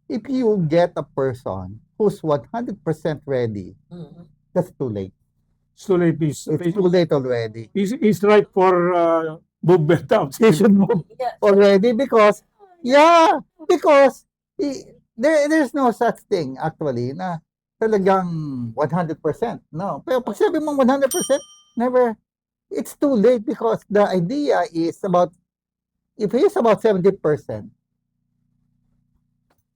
if you get a person who's 100% ready, that's too late. It's too late. It's too late already. He's right for movement out. He should move. Already because, yeah, because there's no such thing actually na talagang 100%. No. Pero pag sabi mong 100%, never, it's too late because the idea is about, if it's about 70%,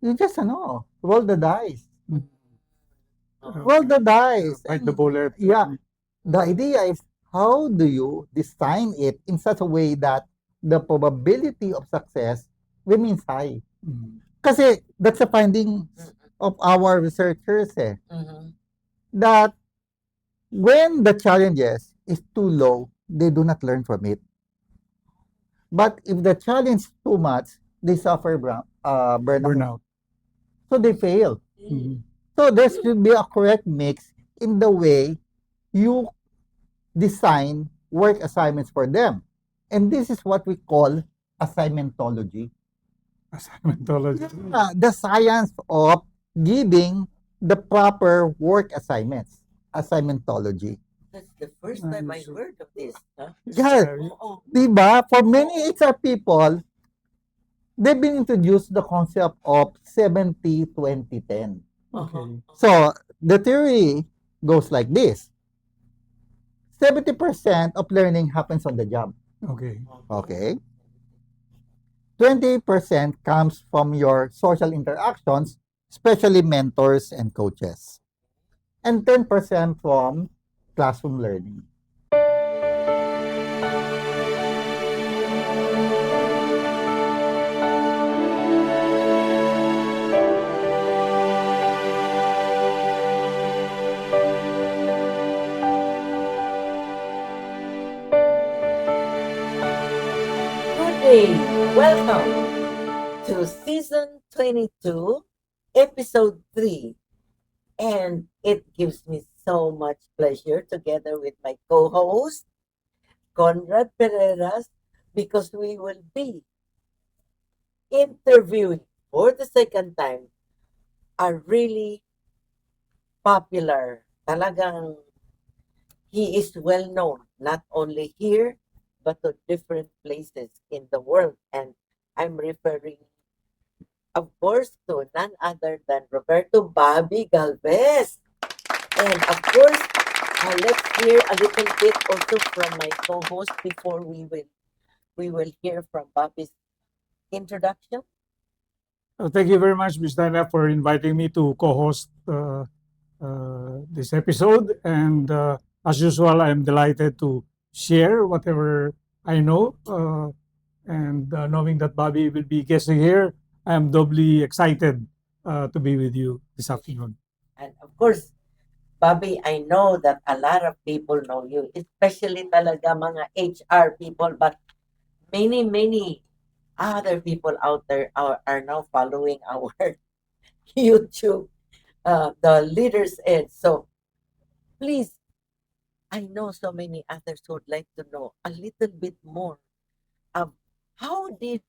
you just, roll the dice. Roll the dice. Bite the bullet. Yeah. The idea is, how do you design it in such a way that the probability of success remains high? Mm. Kasi that's the finding of our researchers that when the challenges is too low, they do not learn from it. But if the challenge is too much, they suffer burnout. Burnout. So they fail. Mhm. So there should be a correct mix in the way you design work assignments for them. And this is what we call assignmentology. Assignmentology. The science of giving the proper work assignments. Assignmentology. That's the first time I heard of this. Huh? Yeah, Oo. diba? For many HR people, they've been introduced the concept of 70-20-10. Okay. So the theory goes like this. 70% of learning happens on the job. Okay. Okay. 20% comes from your social interactions, especially mentors and coaches. And 10% from classroom learning. Good day. Welcome to season 22, episode 3. And it gives me so much pleasure together with my co-host, Conrad Pereras, because we will be interviewing for the second time a really popular, talagang he is well known, not only here, but to different places in the world. And I'm referring, of course, to none other than Roberto Bobby Galvez. And of course, let's hear a little bit also from my co-host before we will hear from Bobby's introduction. Thank you very much, Ms. Dana, for inviting me to co-host this episode. And as usual, I'm delighted to share whatever I know. And knowing that Bobby will be guesting here, I'm doubly excited to be with you this afternoon. And of course, Bobby, I know that a lot of people know you, especially talaga mga HR people, but many other people out there are now following our YouTube, the Leaders Ed. So please, I know so many others would like to know a little bit more of how did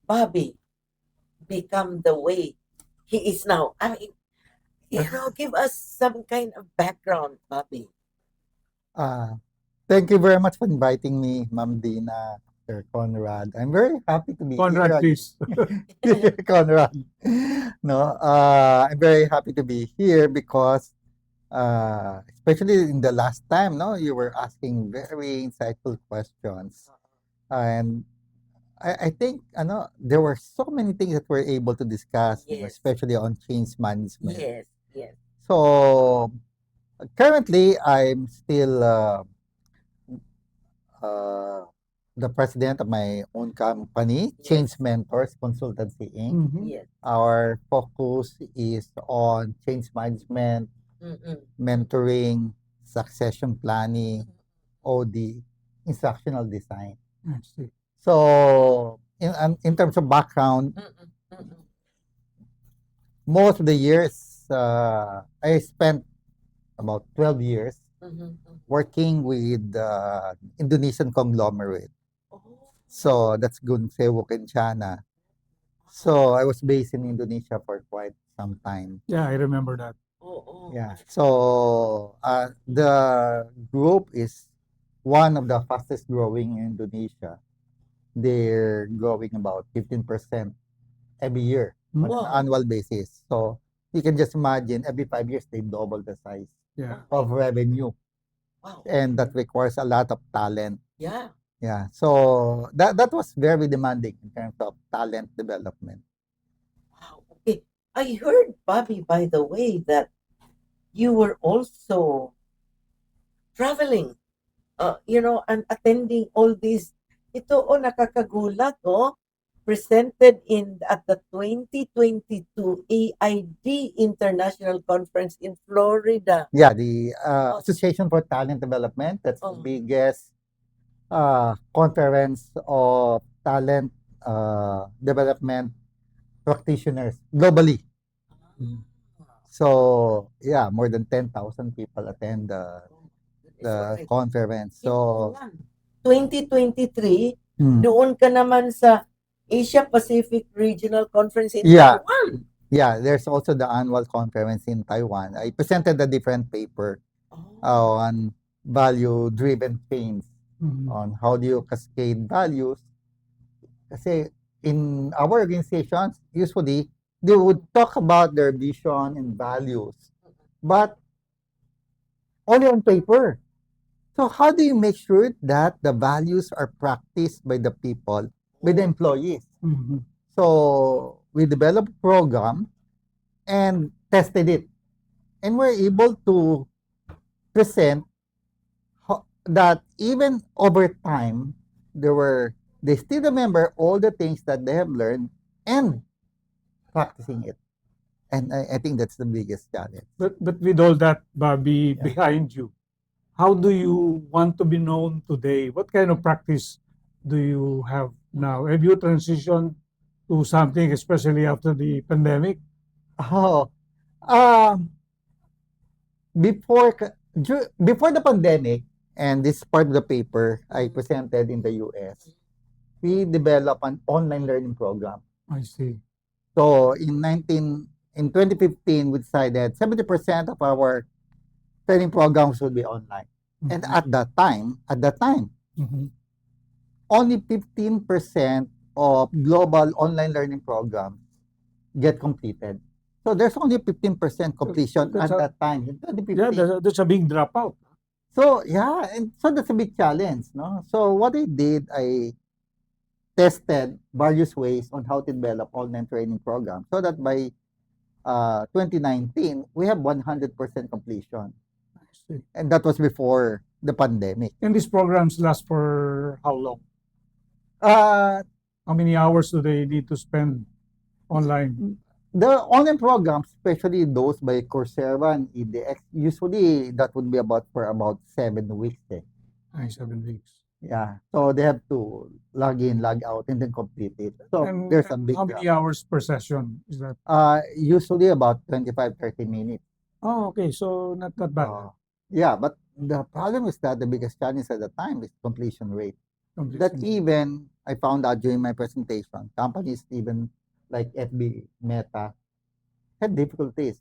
Bobby become the way he is now. I mean, give us some kind of background, Bobby. Thank you very much for inviting me, Ma'am Dina, Sir Conrad. I'm very happy to be Conrad, here. please. Conrad. No, I'm very happy to be here because, especially in the last time, no, you were asking very insightful questions, and I think, there were so many things that we're able to discuss, Yes. especially on change management. Yes. So currently, I'm still uh, the president of my own company, Change Yes. Mentors Consultancy Inc. Mhm. Yes. Our focus is on change management, Mm-mm. mentoring, succession planning, OD, instructional design. I see. So, in terms of background, Mm-mm. Mm-mm. most of the years, I spent about 12 years Mhm. working with Indonesian conglomerate. Oh. So, that's Gun Sewo Kencana. So I was based in Indonesia for quite some time. Yeah, I remember that. Oo. Yeah. So the group is one of the fastest growing in Indonesia. They're growing about 15% every year on an Wow. annual basis. So you can just imagine every 5 years they double the size Yeah. of revenue, Wow. and that requires a lot of talent. Yeah. Yeah. So that was very demanding in terms of talent development. Wow. Okay. I heard, Bobby, by the way, that you were also traveling, and attending all these. Ito, nakakagulat, presented at the 2022 AID International Conference in Florida. Yeah, the Oh. Association for Talent Development, that's the Oh. biggest conference of talent development practitioners globally. Mm. So, yeah, more than 10,000 people attend That is the what I conference. Hindi So, lang. 2023, mm, doon ka naman sa Asia Pacific Regional Conference in yeah, Taiwan. yeah, there's also the annual conference in Taiwan. I presented a different paper Oh. on value-driven change, Mhm. on how do you cascade values. Kasi in our organizations, usually, they would talk about their vision and values, but only on paper. So how do you make sure that the values are practiced by the people, by the employees? Mhm. So we developed a program and tested it. And we're able to present that even over time, they still remember all the things that they have learned and practicing it. And I think that's the biggest challenge. But with all that, Bobby, Yeah. behind you, how do you want to be known today? What kind of practice do you have now? Have you transitioned to something, especially after the pandemic? Oh, um, before the pandemic, and this part of the paper I presented in the US, we developed an online learning program. I see. So in 2015, we decided 70% of our training programs would be online. And Mhm. at that time, Mhm. only 15% of global online learning programs get completed. So there's only 15% completion That's at a, that time in yeah, 2015. that's a big dropout. So yeah, and so that's a big challenge, no? So what I did, I tested various ways on how to develop online training programs so that by 2019 we have 100% completion, I see. and that was before the pandemic. And these programs last for how long? Uh, How many hours do they need to spend online? the online programs, especially those by Coursera and EDX, usually that would be about 7 weeks. 7 weeks. Yeah, so they have to log in, log out, and then complete it. So And there's a big how gap. many hours per session is that? Usually about 25-30 minutes. Oh, okay. So not that bad. Yeah, but the problem is that the biggest challenge at the time is completion rate. That Completion. even I found out during my presentation, companies even like FB, Meta had difficulties.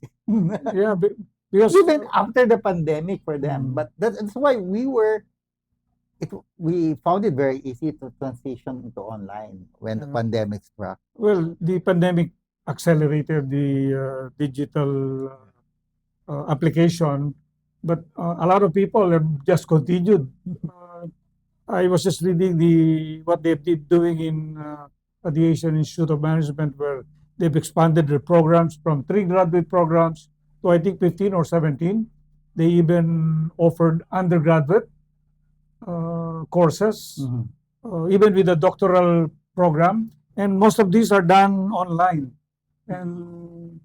Yeah, because Even after the pandemic for them. Mm. But that's why we found it very easy to transition into online when the Yeah. pandemic struck. well, the pandemic accelerated the digital application, but a lot of people have just continued. I was just reading what they've been doing in the Asian Institute of Management, where they've expanded their programs from 3 graduate programs to I think 15 or 17. They even offered undergraduate courses, even with a doctoral program, and most of these are done online. And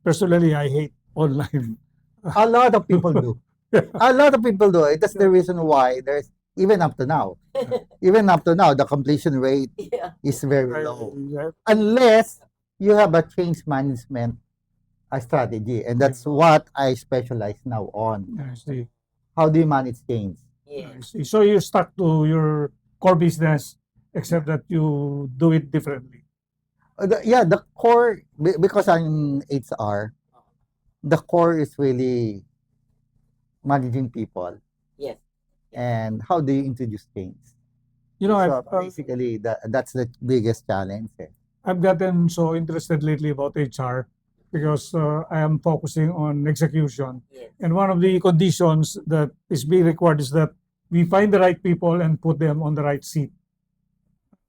personally, I hate online. A lot of people do. A lot of people do it. That's the reason why there's even up to now, the completion rate Yeah. is very I- low. I- Unless you have a change management strategy. And that's what I specialize now on. I see. How do you manage change? Yeah. I see. So you stuck to your core business, except that you do it differently. The core, because I'm HR, the core is really managing people Yes. and how do you introduce change. You know, So basically, that's the biggest challenge. I've gotten so interested lately about HR because I am focusing on execution. Yes. And one of the conditions that is being required is that we find the right people and put them on the right seat.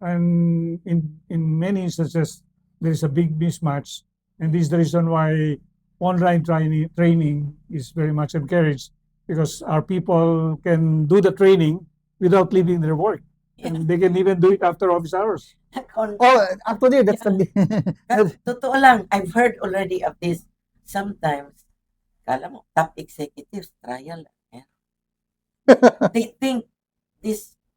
And in many instances, there is a big mismatch. And this is the reason why online training is very much encouraged, because our people can do the training without leaving their work. And they can even do it after office hours. Oh, actually, that's Totoo lang, I've heard already of this. Sometimes, kala mo, top executives, trial. Yeah. They think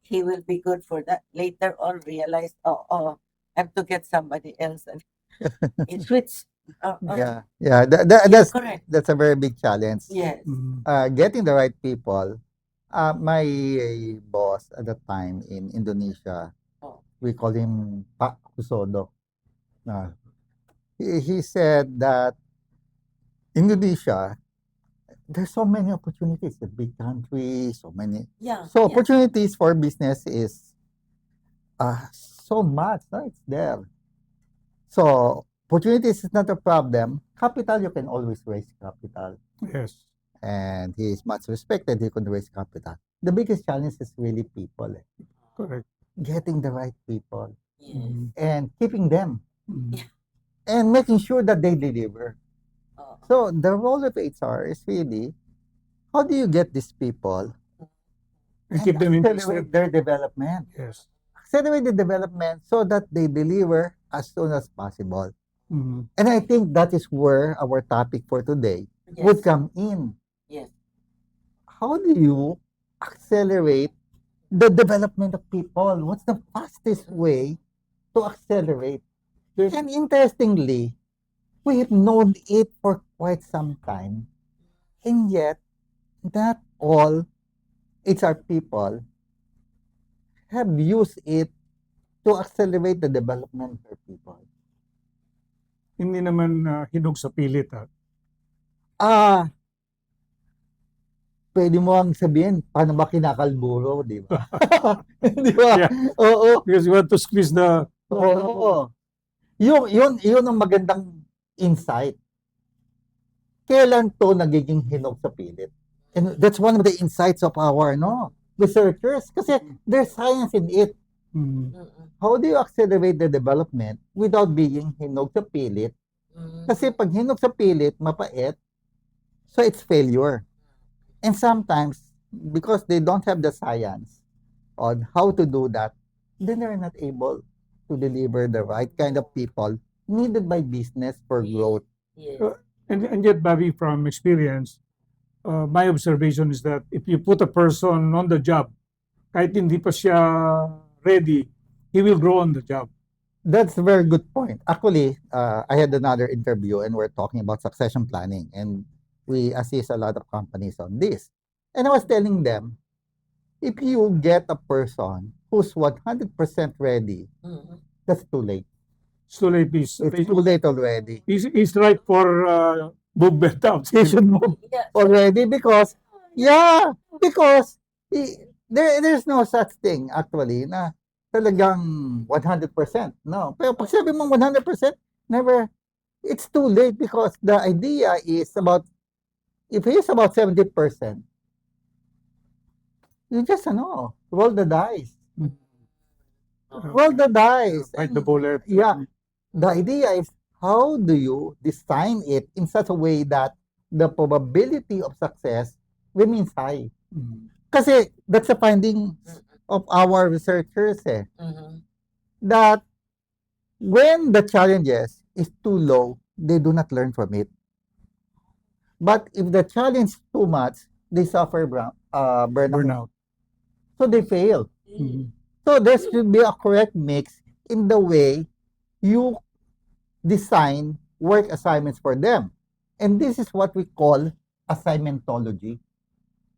he will be good for that. Later on, realize, I have to get somebody else. And it switch. yeah. You're correct. That's a very big challenge. Yes. Getting the right people. My boss at the time in Indonesia, Oh. we call him Pak Husodo. He said that Indonesia, there's so many opportunities. A big country, so many. Yeah. So yes. opportunities for business is so much. No? It's there. So opportunities is not a problem. Capital, you can always raise capital. Yes. And he is much respected. He can raise capital. The biggest challenge is really people. Correct. Getting the right people Yes. and keeping them Mhm. and making sure that they deliver. Oh. So the role of HR is really, how do you get these people And keep them accelerate interested. their development? Yes. Accelerate the development so that they deliver as soon as possible. Mhm. And I think that is where our topic for today would Yes. come in. Yes. How do you accelerate the development of people? What's the fastest way to accelerate? And interestingly, we have known it for quite some time. And yet, not all HR people have used it to accelerate the development of their people. Hindi naman hinog sa pilit. Pwede mo ang sabihin, paano ba kinakalburo, di ba? Di ba? Yeah. Oo. Because you want to squeeze the... Oo. Yun ang magandang insight. Kailan to nagiging hinog sa pilit? And that's one of the insights of our researchers kasi there's science in it. Mhm. How do you accelerate the development without being hinog sa pilit? Kasi pag hinog sa pilit, mapait, so it's failure. And sometimes, because they don't have the science on how to do that, then they're not able to deliver the right kind of people needed by business for growth. Yes. And yet, Bobby, from experience, my observation is that if you put a person on the job, kahit hindi pa siya ready, he will grow on the job. That's a very good point. Actually, I had another interview and we're talking about succession planning, and we assist a lot of companies on this. And I was telling them, if you get a person who's 100% ready, Mhm. that's too late. It's too late. It's too late already. He's right for movement out. He should move Yeah. already because there's no such thing actually na talagang 100%. No. Pero pag sabi mong 100%, never, it's too late because the idea is about, if he's about 70%, you just roll the dice. Roll the dice. Bite the bullet. Yeah. The idea is, how do you design it in such a way that the probability of success remains high? Mhm. Kasi that's the finding of our researchers Mhm. that when the challenges is too low, they do not learn from it. But if the challenge is too much, they suffer burnout. Burnout. So they fail. Mhm. So there should be a correct mix in the way you design work assignments for them. And this is what we call assignmentology.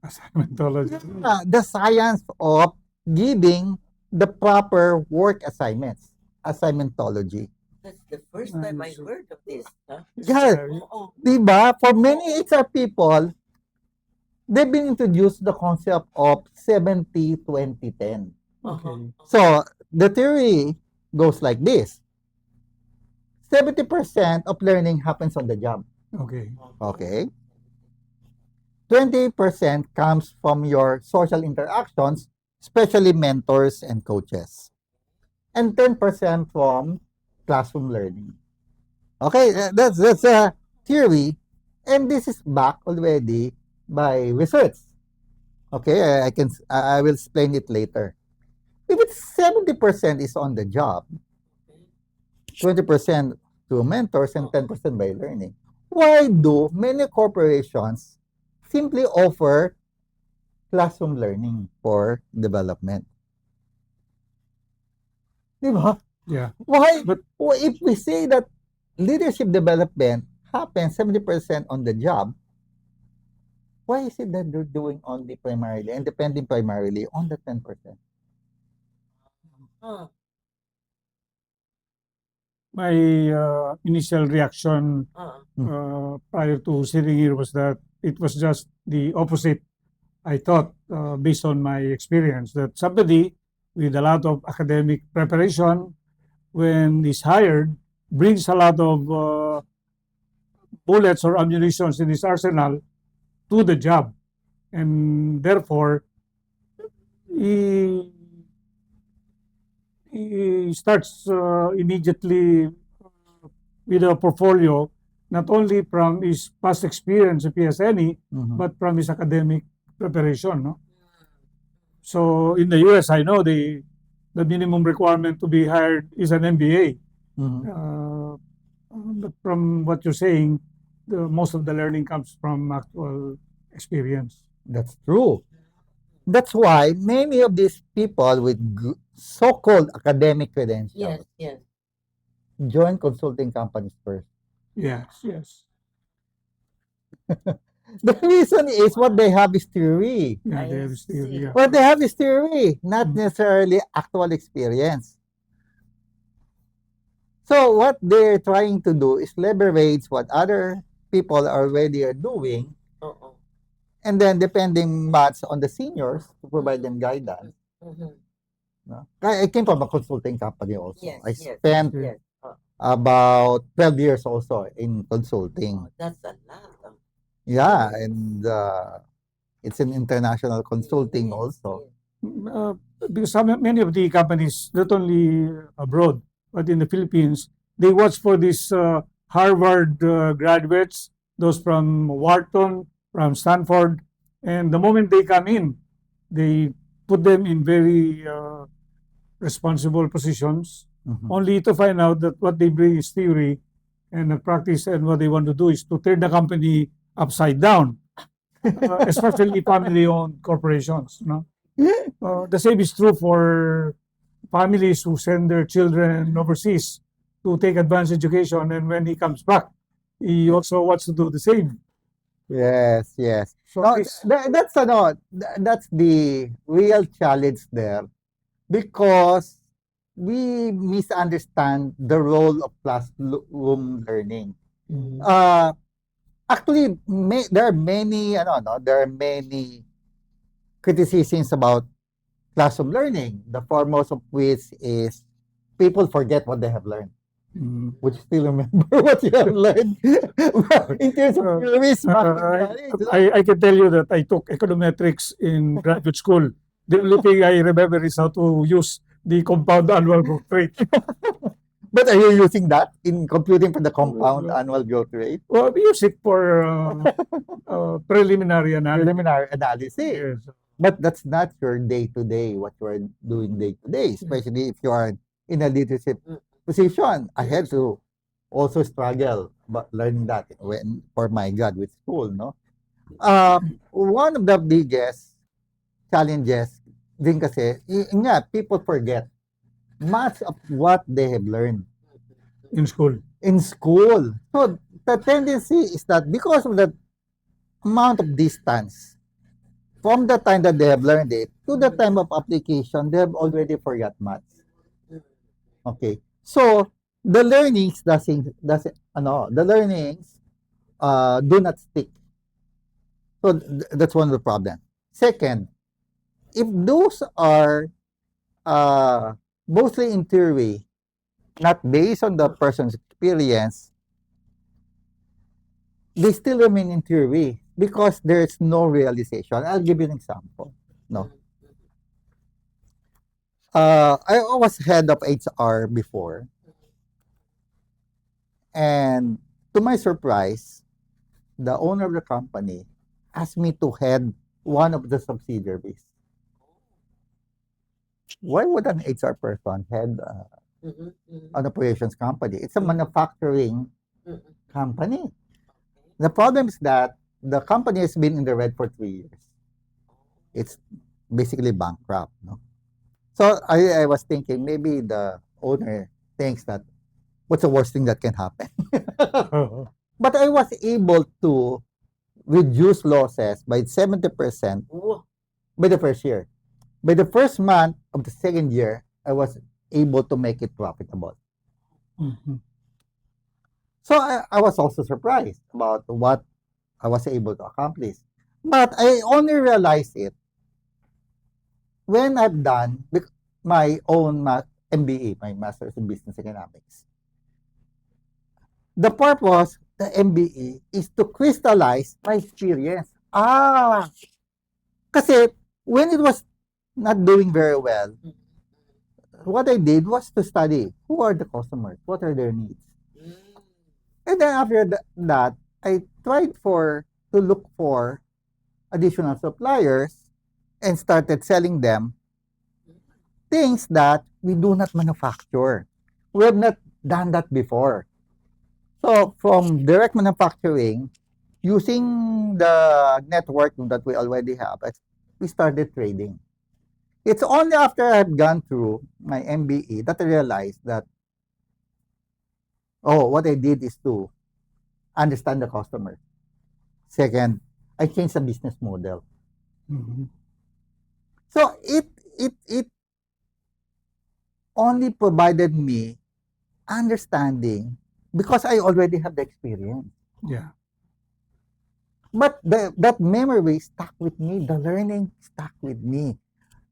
Assignmentology. The science of giving the proper work assignments. Assignmentology. That's the first time I Nice. heard of this. Huh? Yeah, Oo. diba? For many HR people, they've been introduced the concept of 70-20-10. Okay. So the theory goes like this. 70% of learning happens on the job. Okay. Okay. 20% comes from your social interactions, especially mentors and coaches. And 10% from classroom learning. Okay, that's a theory, and this is backed already by research. Okay, I will explain it later. If it's 70% is on the job, 20% to mentors, and 10% by learning, why do many corporations simply offer classroom learning for development? Di ba? Yeah. Why? But- If we say that leadership development happens 70% on the job, why is it that they're doing only primarily and depending primarily on the 10%? Huh. My initial reaction prior to sitting here was that it was just the opposite. I thought, based on my experience, that somebody with a lot of academic preparation, when he's hired, brings a lot of bullets or ammunitions in his arsenal to the job. And therefore, he, he starts immediately with a portfolio, not only from his past experience, if he has any, Mhm. but from his academic preparation. No? So in the US, I know the minimum requirement to be hired is an MBA. Mhm. But from what you're saying, most of the learning comes from actual experience. That's true. That's why many of these people with so-called academic credentials Yes. join consulting companies first. Yes, yes. The reason is what they have is theory. Yeah, I they have still, see. yeah. What they have is theory, not necessarily actual experience. So what they're trying to do is leverage what other people already are doing, Oo. and then depending much on the seniors to provide them guidance. Mhm. No? I came from a consulting company also. Yes, I yes, spent yes. Oh, about 12 years also in consulting. that's a lot. Yeah, and it's an international consulting Yes, also. Uh, because many of the companies, not only abroad, but in the Philippines, they watch for these Harvard graduates, those from Wharton, from Stanford, and the moment they come in, they put them in very responsible positions, Mhm. only to find out that what they bring is theory, and the practice and what they want to do is to turn the company upside down, especially family-owned corporations. No? The same is true for families who send their children overseas to take advanced education, and when he comes back, he also wants to do the same. Yes, yes. So No, this, that's the real challenge there, because we misunderstand the role of classroom learning. Actually, there are many, there are many criticisms about classroom learning. The foremost of which is people forget what they have learned. Would you still remember what you have learned in terms of theories back in college? I can tell you that I took econometrics in graduate school. The only thing I remember is how to use the compound annual growth rate. But are you using that in computing for the compound annual growth rate? Well, we use it for preliminary analysis. Preliminary analysis. Yes. But that's not your day-to-day, what you are doing day-to-day, especially if you are in a leadership position. I had to also struggle about learning that for my graduate school, no? One of the biggest challenges din kasi, people forget much of what they have learned In school. in school. So the tendency is that because of the amount of distance from the time that they have learned it to the time of application, they have already forgot much. Okay. So the learnings the learnings do not stick. So that's one of the problems. Second, if those are mostly in theory, not based on the person's experience, they still remain in theory because there's no realization. I'll give you an example. No. I was head of HR before, and to my surprise, the owner of the company asked me to head one of the subsidiaries. Why would an HR person head Mhm, mhm, an operations company? It's a Mhm. manufacturing mhm. company. The problem is that the company has been in the red for 3 years. It's basically bankrupt. No? So I was thinking maybe the owner thinks that what's the worst thing that can happen? But I was able to reduce losses by 70% Ooh, by the first year. By the first month of the second year, I was able to make it profitable. Mhm. So I was also surprised about what I was able to accomplish. But I only realized it when I've done my own MBA, my Master's in Business Economics. The purpose the MBA is to crystallize my experience. Kasi when it was not doing very well, mhm, what I did was to study who are the customers, what are their needs. mhm. And then after that, I tried to look for additional suppliers and started selling them things that we do not manufacture. We have not done that before. So from direct manufacturing, using the network that we already have, we started trading. It's only after I've gone through my MBA that I realized that, oh, what I did is to understand the customer. Second, I changed the business model. Mhm. So it only provided me understanding because I already have the experience. Yeah. But that memory stuck with me, the learning stuck with me.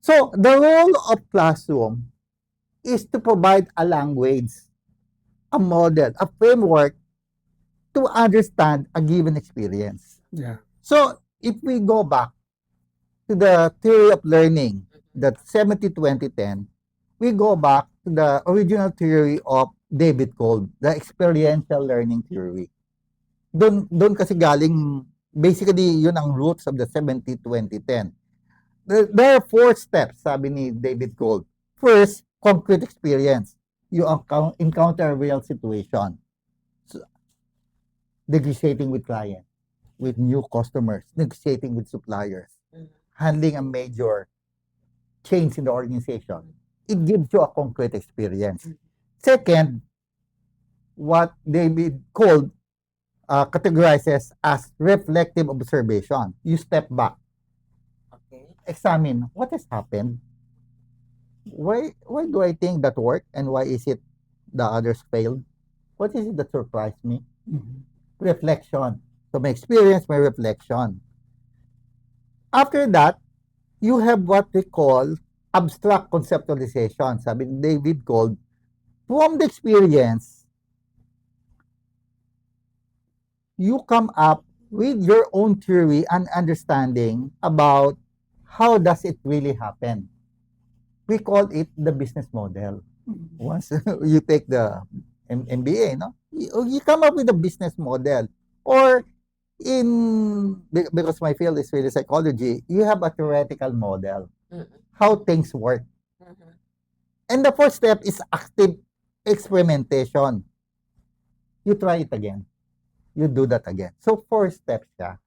So the role of classroom is to provide a language, a model, a framework to understand a given experience. Yeah. So if we go back to the theory of learning, that 70-20-10, we go back to the original theory of David Kolb, the experiential learning theory. Doon kasi galing, basically, yun ang roots of the 70-20-10. There are 4 steps, sabi ni David Gold. First, concrete experience. You encounter a real situation. So, negotiating with clients, with new customers, negotiating with suppliers, Mhm. handling a major change in the organization. It gives you a concrete experience. Second, what David Gold categorizes as reflective observation. You step back, Okay. examine what has happened. Why do I think that worked and why is it the others failed? What is it that surprised me? Mhm. Reflection. So my experience, my reflection. After that, you have what we call abstract conceptualization. Sabi ni David Gold, from the experience, you come up with your own theory and understanding about how does it really happen. We call it the business model. Once you take the MBA, no, you come up with a business model, or because my field is really psychology, you have a theoretical model Mhm, how things work. mhm. And the first step is active experimentation. You try it again. You do that again. So 4 steps siya.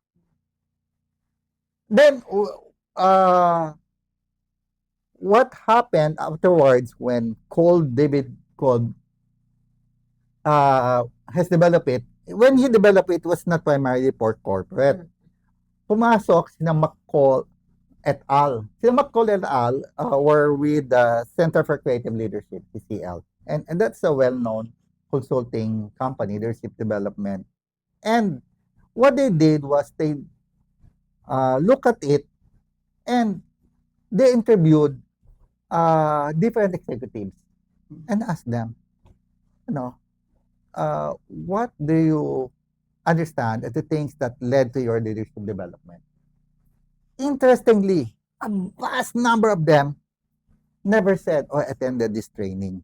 Then what happened afterwards when David Cole has developed it, when he developed it, was not primarily for corporate. Pumasok sina McCall et al. Sina McCall et al. Were with the Center for Creative Leadership, CCL. And that's a well-known consulting company, leadership development. And what they did was they look at it and they interviewed different executives and asked them, you know, what do you understand as the things that led to your leadership development? Interestingly, a vast number of them never said or attended this training.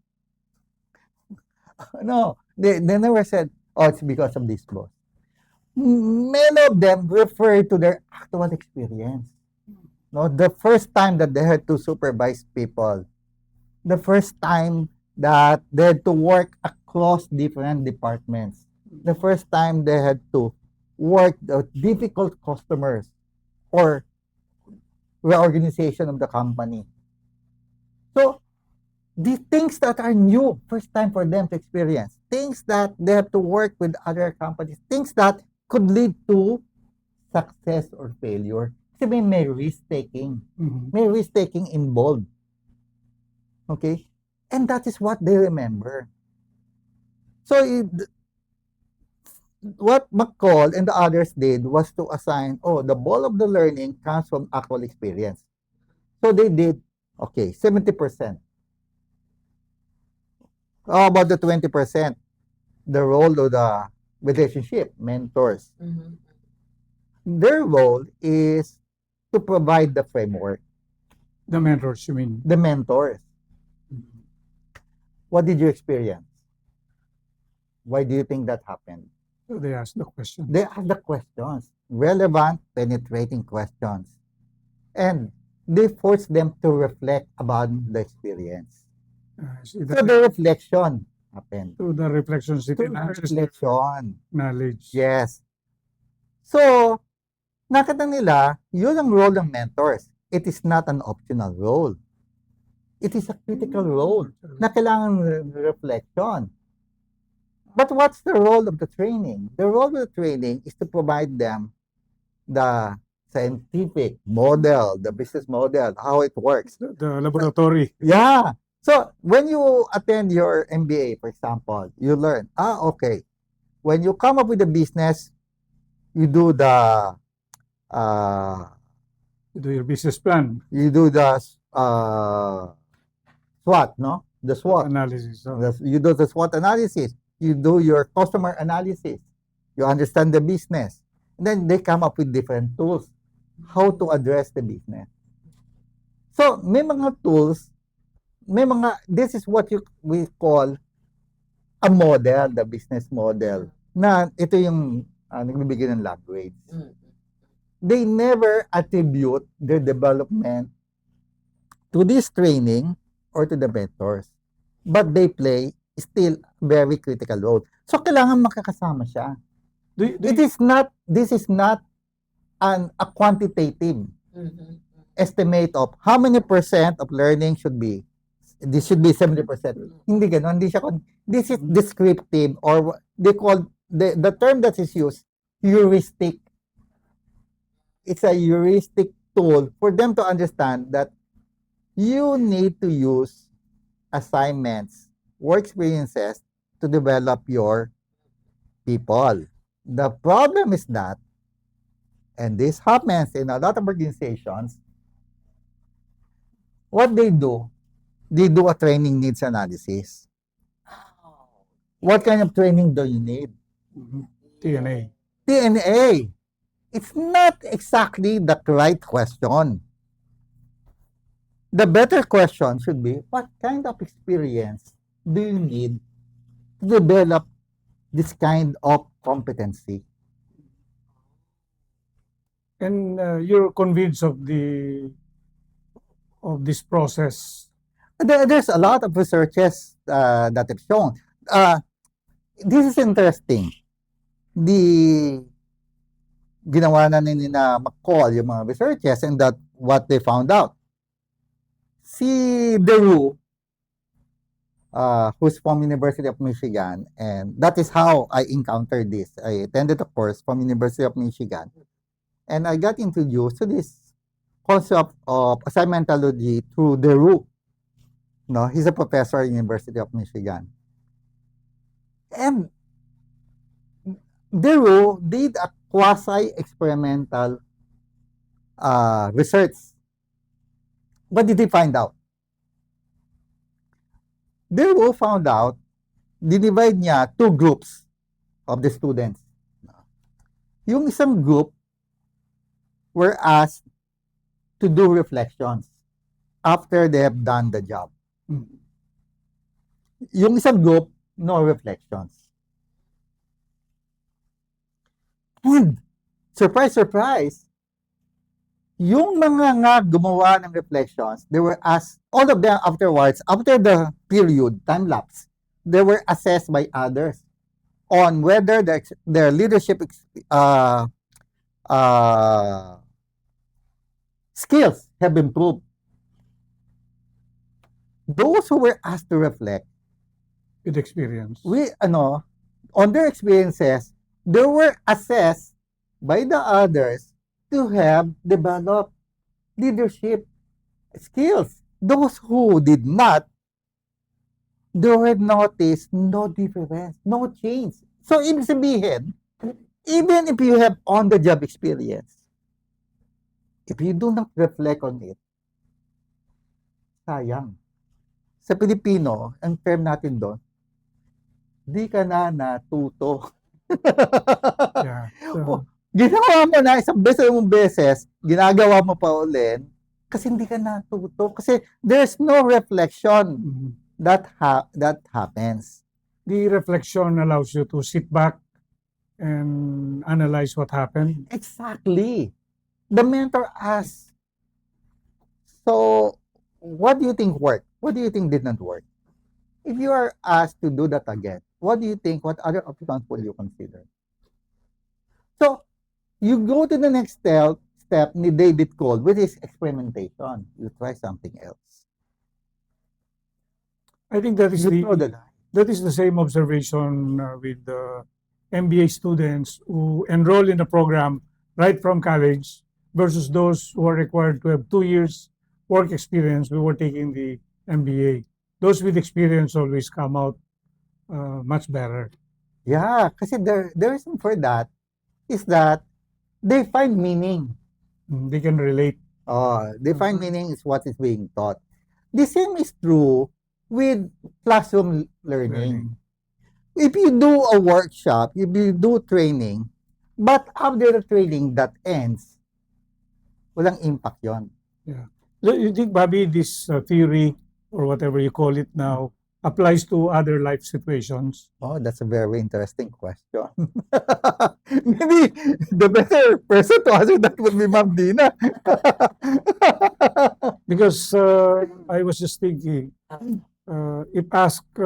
No, they never said, oh, it's because of this boss. Many of them refer to their actual experience. No, the first time that they had to supervise people, the first time that they had to work across different departments, the first time they had to work with difficult customers or reorganization of the company. So, the things that are new, first time for them to experience, things that they have to work with other companies, things that could lead to success or failure. Kasi may risk-taking. Mhm. May risk-taking involved. Okay? And that is what they remember. So, what McCall and the others did was to assign, the ball of the learning comes from actual experience. So, they did, 70%. How about the 20%? The role of the relationship, mentors. Mhm. Their role is to provide the framework, The mentors, you mean? the mentors. What did you experience? Why do you think that happened? So they ask the question. They ask the questions, relevant, penetrating questions. And they force them to reflect about the experience. See So that the reflection happened. to the reflections it To the enhances their reflection. knowledge. Yes. So, nakita nila, yun ang role ng mentors. It is not an optional role. It is a critical role na kailangan reflection. But what's the role of the training? The role of the training is to provide them the scientific model, the business model, how it works. The laboratory. Yeah. So when you attend your MBA, for example, you learn, okay. When you come up with a business, you do the You do your business plan SWOT, no? The SWOT. analysis. You do the SWOT analysis. You do your customer analysis. You understand the business. And then they come up with different tools how to address the business. So, may mga tools, this is what we call a model, the business model, na ito yung nagbibigay ng language. Mhm. They never attribute their development to this training or to the mentors. But they play still very critical role. So, kailangan makakasama siya. This is not a quantitative Mhm. estimate of how many percent of learning should be. This should be 70%. Hindi gano'n. This is descriptive or they call, the term that is used, heuristic. It's a heuristic tool for them to understand that you need to use assignments, work experiences to develop your people. The problem is that, and this happens in a lot of organizations, what they do a training needs analysis. Oh. What kind of training do you need? TNA. TNA. It's not exactly the right question. The better question should be, what kind of experience do you need to develop this kind of competency? And you're convinced of this process. There's a lot of researches that have shown. This is interesting. Ginawa na nila McCall yung mga researches and that what they found out. Si DeRue, who's from University of Michigan, and that is how I encountered this. I attended a course from University of Michigan, and I got introduced to this concept of assignmentology through DeRue. No, he's a professor at University of Michigan. And Deru did a quasi-experimental research. What did he find out? Deru found out, dinivide niya two groups of the students. Yung isang group were asked to do reflections after they have done the job. Mm. Yung isang group, no reflections. And, surprise, surprise, yung mga nga gumawa ng reflections, they were asked, all of them afterwards, after the period, time lapse, they were assessed by others on whether their leadership skills have improved. Those who were asked to reflect, With experience. on their experiences, they were assessed by the others to have developed leadership skills. Those who did not, they were noticed no difference, no change. So, ibig sabihin, even if you have on-the-job experience, if you do not reflect on it, sayang. Sa Pilipino, ang term natin doon, di ka na natuto. Yeah. Oh, ginawa mo na isang beses, ginagawa mo pa ulit, kasi hindi ka natuto. Kasi there's no reflection Mhm. that happens. The reflection allows you to sit back and analyze what happened. Exactly. The mentor asks, so what do you think worked? What do you think did not work? If you are asked to do that again, what do you think? What other options will you consider? So, you go to the next step ni David Cole, which is experimentation. You try something else. I think that is You throw the the same observation with the MBA students who enroll in the program right from college versus those who are required to have 2 years work experience before taking the MBA. Those with experience always come out much better. Yeah, kasi the reason for that is that they find meaning. They can relate. They find meaning is what is being taught. The same is true with classroom learning. If you do a workshop, if you do training, but after the training that ends, walang impact yon. You think, Bobby, this theory or whatever you call it now applies to other life situations? Oh, that's a very interesting question. Maybe the better person to answer that would be Ma'am Dina. Because I was just thinking, if asked,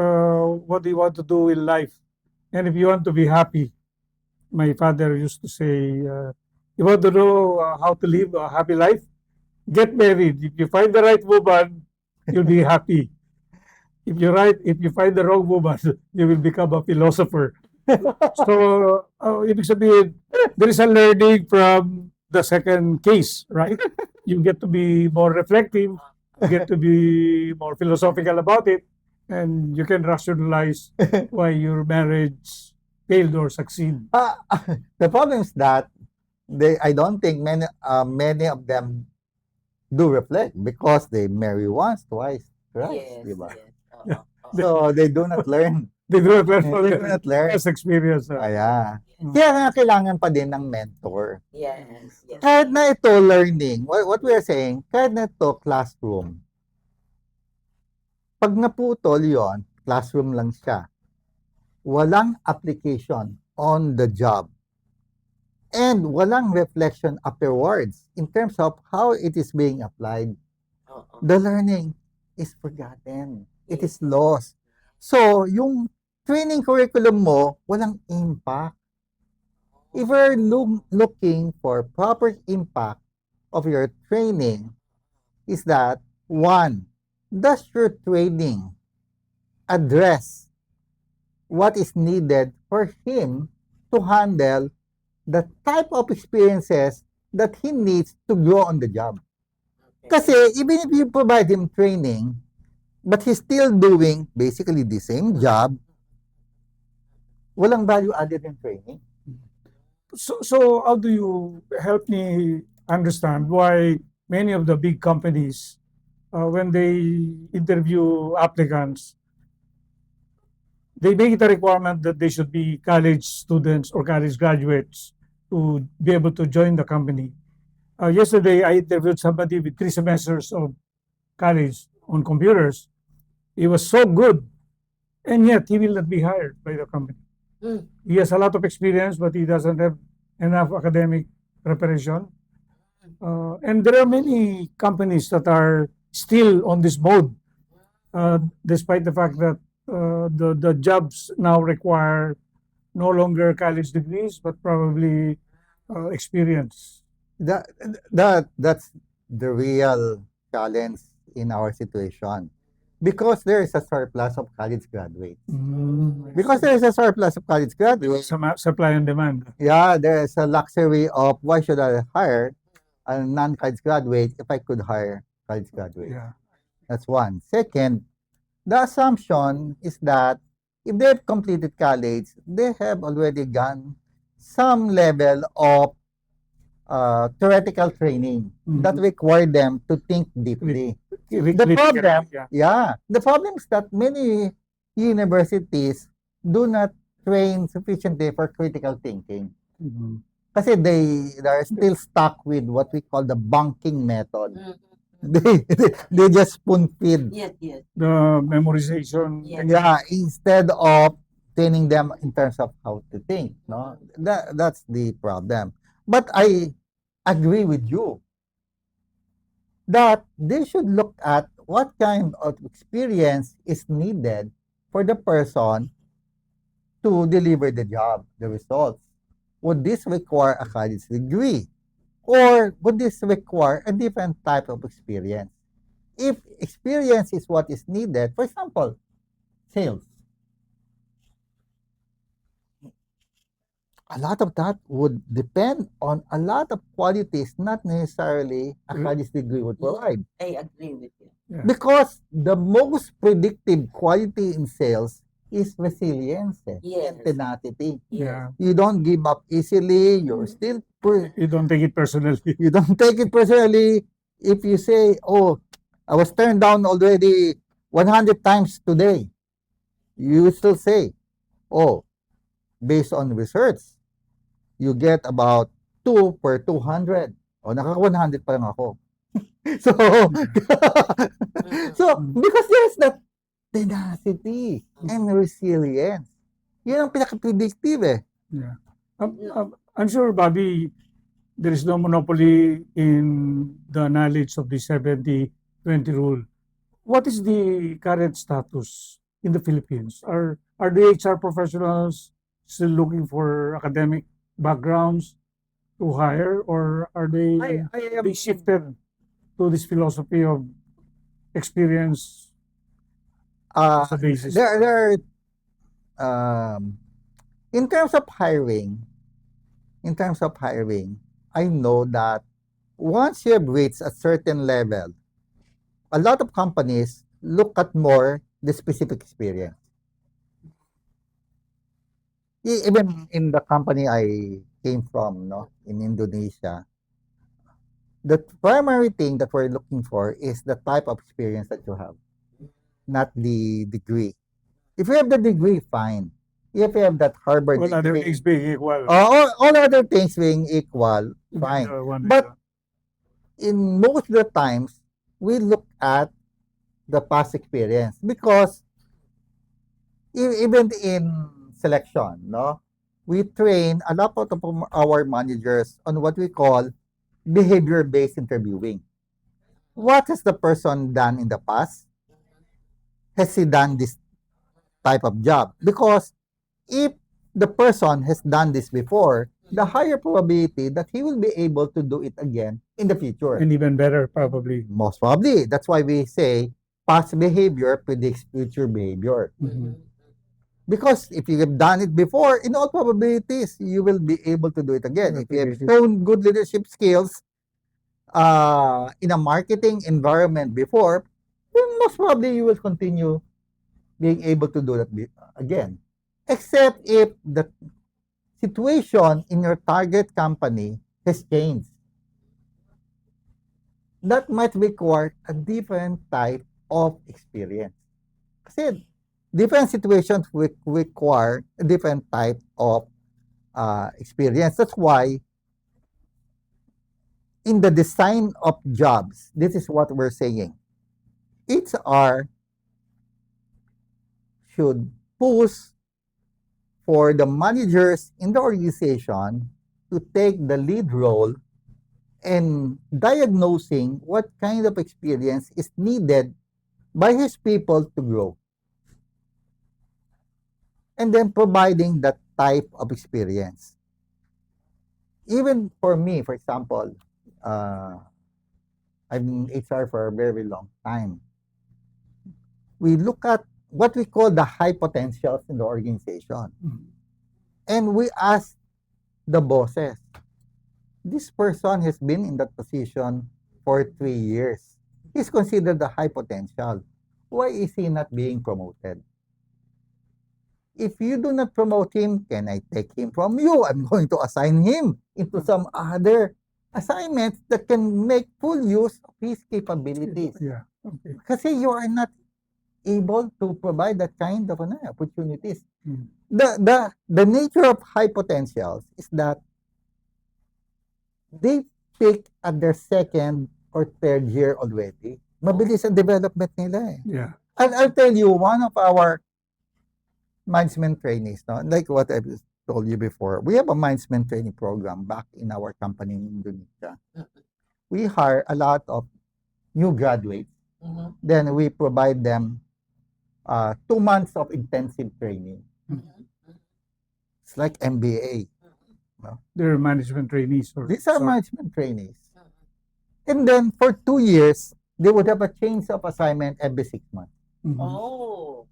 what do you want to do in life? And if you want to be happy, my father used to say, you want to know how to live a happy life? Get married. If you find the right woman, you'll be happy. If you find the wrong woman, you will become a philosopher. So, ibig sabihin, there is a learning from the second case, right? You get to be more reflective, you get to be more philosophical about it, and you can rationalize why your marriage failed or succeed. The problem is that I don't think many of them do reflect because they marry once, twice, thrice, Yes, diba? yes. Yeah. So they do not learn. They do not learn They from do not learn. past experience. Kaya nga kailangan pa din ng mentor. Yes, yes. Kahit na ito learning, what we are saying, kahit na ito classroom, pag naputol yon, classroom lang siya. Walang application on the job. And walang reflection afterwards in terms of how it is being applied. Oo. The learning is forgotten. It is lost. So, yung training curriculum mo, walang impact. If you're looking for proper impact of your training, is that, one, does your training address what is needed for him to handle the type of experiences that he needs to grow on the job? Kasi even if you provide him training, but he's still doing basically the same job, walang value added in training. So how do you help me understand why many of the big companies, when they interview applicants, they make it a requirement that they should be college students or college graduates to be able to join the company. Yesterday, I interviewed somebody with 3 semesters of college on computers. He was so good, and yet he will not be hired by the company. Mm. He has a lot of experience, but he doesn't have enough academic preparation. And there are many companies that are still on this mode, despite the fact that the jobs now require no longer college degrees, but probably experience. That's the real challenge in our situation. Because there is a surplus of college graduates. Because there is a surplus of college graduates, Supply and demand. yeah, there is a luxury of why should I hire a non-college graduate if I could hire college graduate? Yeah. That's one. Second, the assumption is that if they've completed college, they have already gone some level of theoretical training that require them to think deeply. The problem, Yeah. the problem is that many universities do not train sufficiently for critical thinking. Mhm. Kasi they are still stuck with what we call the bunking method. Mhm. They just spoon feed. Yes, yes. The memorization. Yes. Yeah, instead of training them in terms of how to think, no? That's the problem. But I agree with you that they should look at what kind of experience is needed for the person to deliver the job, the results. Would this require a college degree? Or would this require a different type of experience? If experience is what is needed, for example, sales, a lot of that would depend on a lot of qualities, not necessarily a college degree would provide. I agree with you. Yeah. Because the most predictive quality in sales is resilience, Yes. and tenacity. Yeah. You don't give up easily. You're still You don't take it personally. you don't take it personally. If you say, "Oh, I was turned down already 100 times today," you still say, "Oh, based on research, you get about 2 per 200. O, nakaka-100 pa lang ako." So, so because there's that tenacity and resilience. Yun ang pinaka-predictive eh. Yeah. I'm sure, Bobby, there is no monopoly in the knowledge of the 70-20 rule. What is the current status in the Philippines? Are the HR professionals still looking for academic backgrounds to hire, or are they they shifted to this philosophy of experience as a basis? There in terms of hiring, I know that once you have reached a certain level, a lot of companies look at more the specific experience. Even in the company I came from, no, in Indonesia, the primary thing that we're looking for is the type of experience that you have, not the degree. If you have the degree, fine. If you have that Harvard All other degree, things being equal. all other things being equal, fine. One But in most of the times, we look at the past experience because even in selection, no, we train a lot of our managers on what we call behavior-based interviewing. What has the person done in the past? Has he done this type of job? Because if the person has done this before, the higher probability that he will be able to do it again in the future. and even better, probably. Most probably. That's why we say past behavior predicts future behavior. Mhm. Because if you have done it before, in all probabilities, you will be able to do it again. If you have shown good leadership skills in a marketing environment before, then most probably you will continue being able to do that again. except if the situation in your target company has changed. That might require a different type of experience. Kasi different situations require a different type of experience. That's why in the design of jobs, this is what we're saying. HR should push for the managers in the organization to take the lead role in diagnosing what kind of experience is needed by his people to grow. And then providing that type of experience. Even for me, for example, I've been in HR for a very long time. We look at what we call the high potentials in the organization. And we ask the bosses, this person has been in that position for 3 years. He's considered the high potential. Why is he not being promoted? If you do not promote him, can I take him from you? I'm going to assign him into some other assignments that can make full use of his capabilities. Yeah. Okay. Kasi you are not able to provide that kind of opportunities. Mm. The nature of high potentials is that they peak at their second or third year already. Mabilis ang development nila eh. Yeah. I'll tell you, one of our management trainees, no, like what I've told you before, we have a management training program back in our company in Indonesia. We hire a lot of new graduates. Then we provide them 2 months of intensive training. It's like MBA. They're management trainees. These are management trainees. And then for 2 years, they would have a change of assignment every 6 months. Mhm. Oh,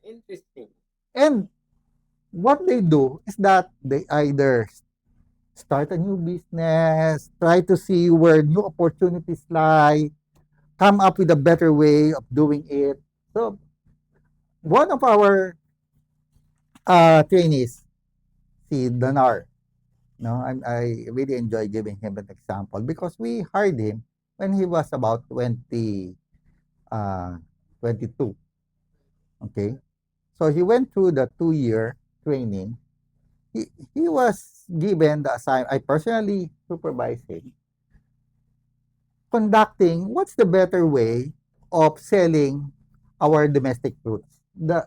interesting. And what they do is that they either start a new business, try to see where new opportunities lie, come up with a better way of doing it. So, one of our trainees, si Danar, no, I really enjoy giving him an example because we hired him when he was about 22. Okay, so he went through the 2-year training. He was given the assignment. I personally supervised him conducting what's the better way of selling our domestic fruits. The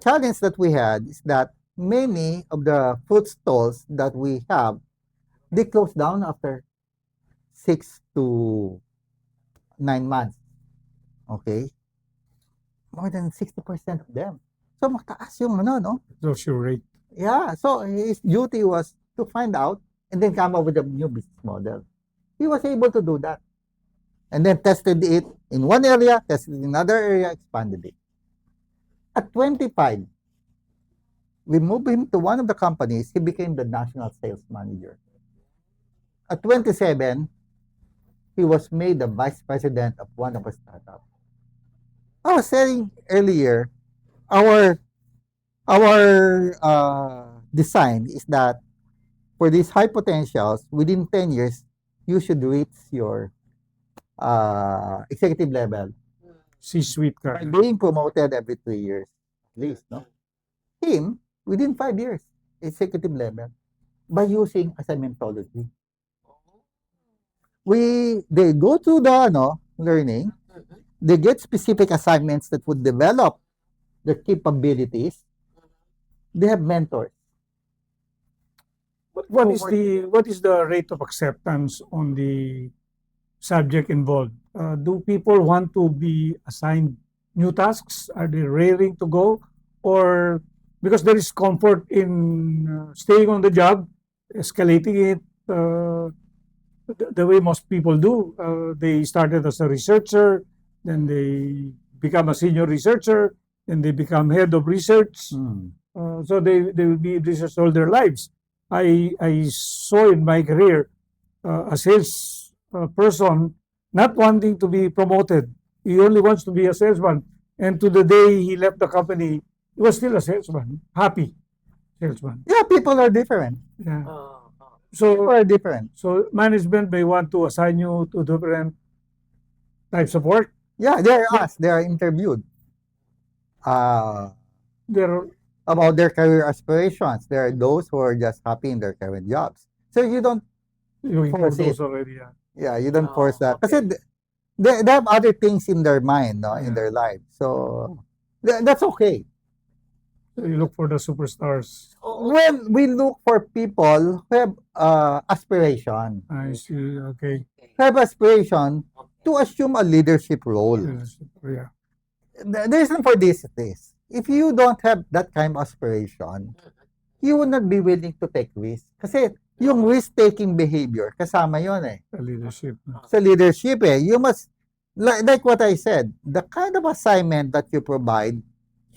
challenge that we had is that many of the fruit stalls that we have, they close down after 6 to 9 months. Okay? More than 60% of them. So, mataas yung no? Social rate. Yeah. So, his duty was to find out and then come up with a new business model. He was able to do that. And then tested it in one area, tested in another area, expanded it. At 25, we moved him to one of the companies. He became the national sales manager. At 27, he was made the vice president of one of our startups. I was saying earlier, our design is that for these high potentials, within 10 years, you should reach your executive level C-suite by ka. being promoted every 3 years, at least, no? Him, within 5 years, executive level, by using as a methodology. They go through the learning, they get specific assignments that would develop their capabilities. They have mentors. What is the rate of acceptance on the subject involved? Do people want to be assigned new tasks? Are they raring to go? Or because there is comfort in staying on the job, escalating it the way most people do. They started as a researcher, then they become a senior researcher, then they become head of research. So they will be researchers all their lives. I saw in my career a sales person not wanting to be promoted. He only wants to be a salesman. And to the day he left the company, He was still a salesman, happy salesman. Yeah, people are different. Yeah. Oh, oh. People So, are different. so management may want to assign you to different types of work. Yeah, they're asked, they are interviewed uh, There, about their career aspirations. There are those who are just happy in their current jobs. So you don't you include force it. those already. Yeah. Yeah, you don't force Oh, that. okay. Kasi they have other things in their mind, no, in Yeah. their life. So that's okay. So you look for the superstars. Oh, Well, we look for people who have aspiration, I see. Okay. okay. who have aspiration Okay. to assume a leadership role. Yes. Yeah. The reason for this is this. If you don't have that kind of aspiration, you will not be willing to take risks. Kasi yung risk-taking behavior, kasama yon The leadership. sa leadership You must, like what I said, the kind of assignment that you provide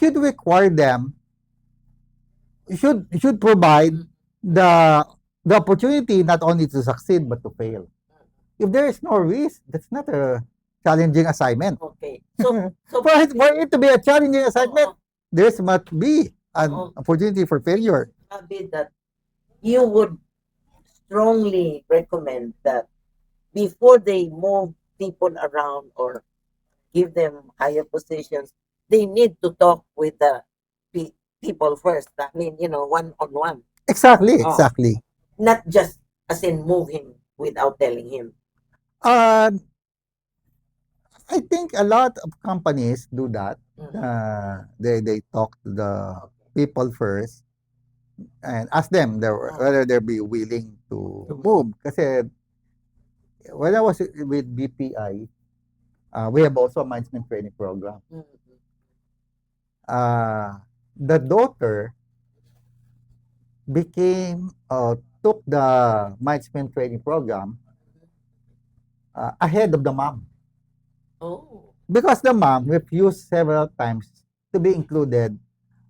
should require them, should provide the opportunity not only to succeed but to fail. If there is no risk, that's not a challenging assignment. Okay. So For it to be a challenging assignment, oh, there must be an Oh. opportunity for failure. Sabi that you would strongly recommend that before they move people around or give them higher positions, they need to talk with the people first. I mean, one on one, Exactly, Oh. exactly. not just as in move him without telling him. Uh, I think a lot of companies do that. Mhm. They talk to the people first and ask them whether they'll be willing to move. Kasi when I was with BPI, we have also a management training program. Mhm. The daughter took the management training program ahead of the mom. Oh. Because the mom refused several times to be included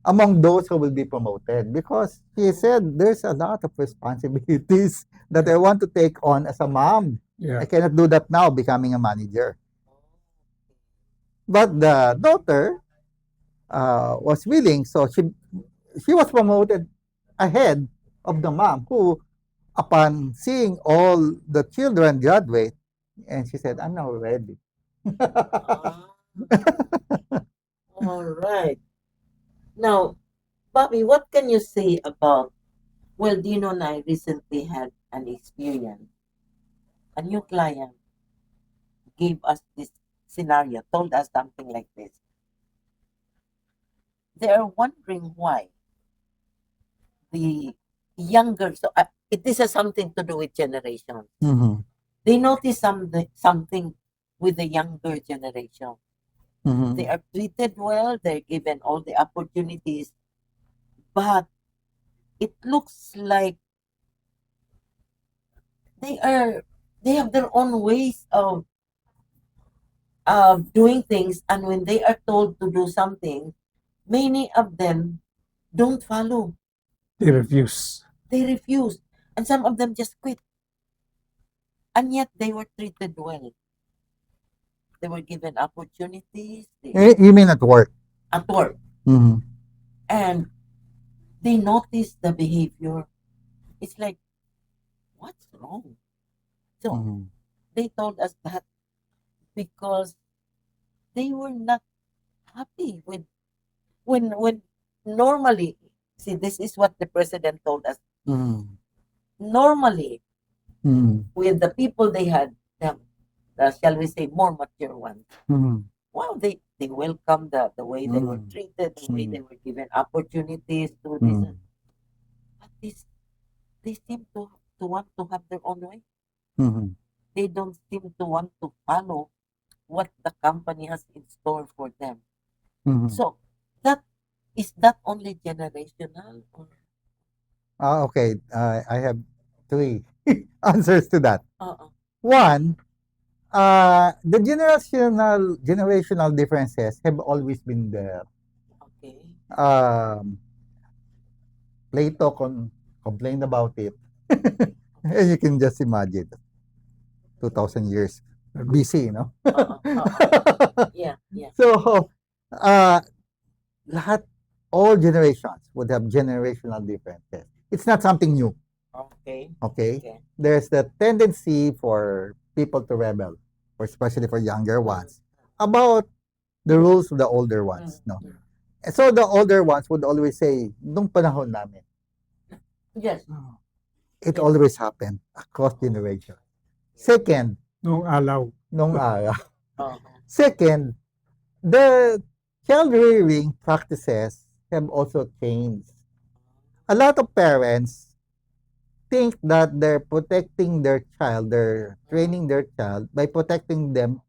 among those who will be promoted because she said there's a lot of responsibilities that I want to take on as a mom. Yeah. I cannot do that now becoming a manager. But the daughter was willing, so she was promoted ahead of the mom who, upon seeing all the children graduate, and she said, I'm now ready. Ah. All right. Now, Bobby, what can you say about? Well, Dino and I recently had an experience. A new client gave us this scenario, told us something like this. They are wondering why the younger, so this has something to do with generation. Mhm. They notice something with the younger generation. Mhm. They are treated well, they're given all the opportunities, but it looks like they have their own ways of doing things, and when they are told to do something, many of them don't follow. They refuse. They refuse, and some of them just quit. And yet they were treated well. They were given opportunities You mean at work? at work, Mhm. and they notice the behavior. It's like, what's wrong? So Mhm. they told us that because they were not happy with when normally, see, this is what the president told us. Mhm. Normally, Mhm. with the people they had, shall we say, more mature ones, Mhm. wow, they welcomed the way they were treated, the way they were given opportunities to this. Mhm. But they seem to want to have their own way. Mhm. They don't seem to want to follow what the company has in store for them. Mhm. So that only generational or Okay, I have three answers to that. uh One, the generational differences have always been there. okay. Um, Plato complained about it, and you can just imagine 2,000 years BC, no? Yeah, yeah. So, uh, lahat all generations would have generational differences. It's not something new, Okay. okay? Okay. There's the tendency for people to rebel, or especially for younger ones, about the rules of the older ones, no? And so the older ones would always say, nung panahon namin, Yes. Oh, it Yes. always happened across generations. Second, nung alaw. nung araw. Uh-huh. Second, the child rearing practices have also changed. A lot of parents think that they're protecting their child, they're training their child by protecting them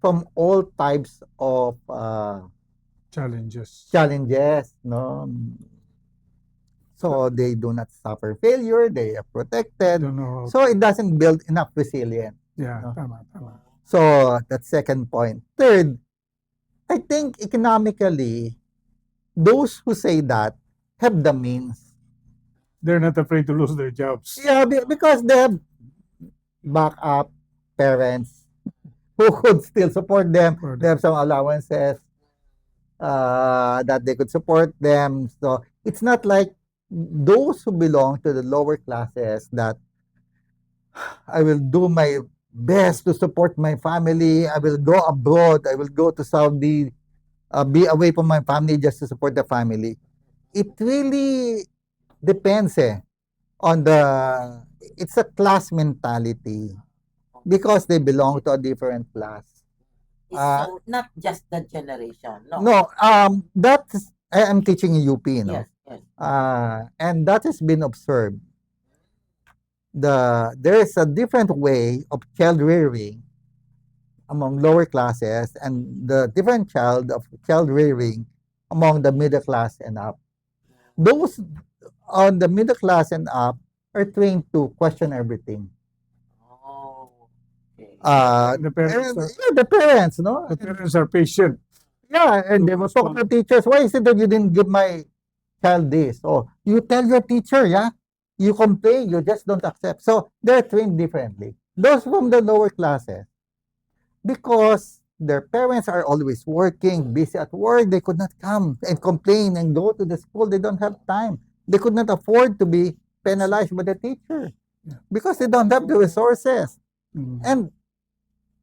from all types of Challenges. challenges, no? So they do not suffer failure, they are protected. Don't know. So it doesn't build enough resilience. Yeah, no? tama. So that's second point. Third, I think economically, those who say that have the means. They're not afraid to lose their jobs. Yeah, because they have backup parents who could still support them. For They have some allowances that they could support them. So it's not like those who belong to the lower classes that I will do my best to support my family. I will go abroad. I will go to Saudi, be away from my family just to support the family. It really depends on it's a class mentality because they belong to a different class. So not just the generation. No. No, I'm teaching in UP, you know. Yes. Yes. And that has been observed. There is a different way of child rearing among lower classes and the different child rearing among the middle class and up. Those on the middle class and up are trained to question everything. Oh. Okay. The parents are, The parents, no? the parents are patient. Yeah, and they will talk to teachers. Why is it that you didn't give my child this? Oh, you tell your teacher, yeah? You complain, you just don't accept. So they're trained differently. Those from the lower classes, because their parents are always working, busy at work, they could not come and complain and go to the school. They don't have time. They could not afford to be penalized by the teacher because they don't have the resources. Mm. And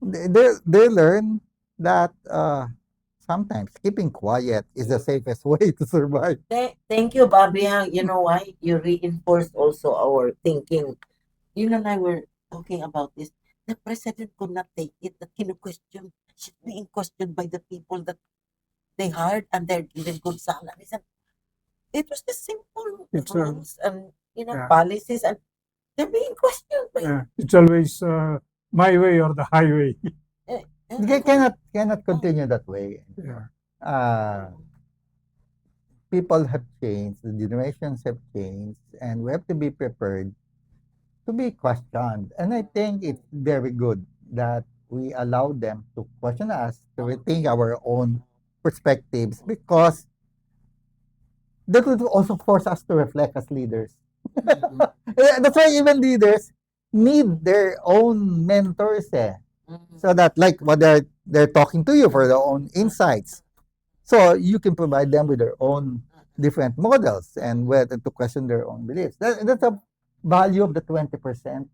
they learn that sometimes keeping quiet is the safest way to survive. Thank you, Bobby. You know why? You reinforced also our thinking. You and I were talking about this. The president could not take it. That question she's being questioned by the people that they hired and they're given good salaries. And it was the simple It's, rules and yeah. policies, and they're being questioned by Yeah, it's always my way or the highway. They cannot continue that way. Yeah. People have changed, the generations have changed, and we have to be prepared to be questioned. And I think it's very good that we allow them to question us, to rethink our own perspectives, because that would also force us to reflect as leaders. That's why even leaders need their own mentors, so that like what they're talking to you for their own insights. So you can provide them with their own different models and whether to question their own beliefs. That's a value of the 20%.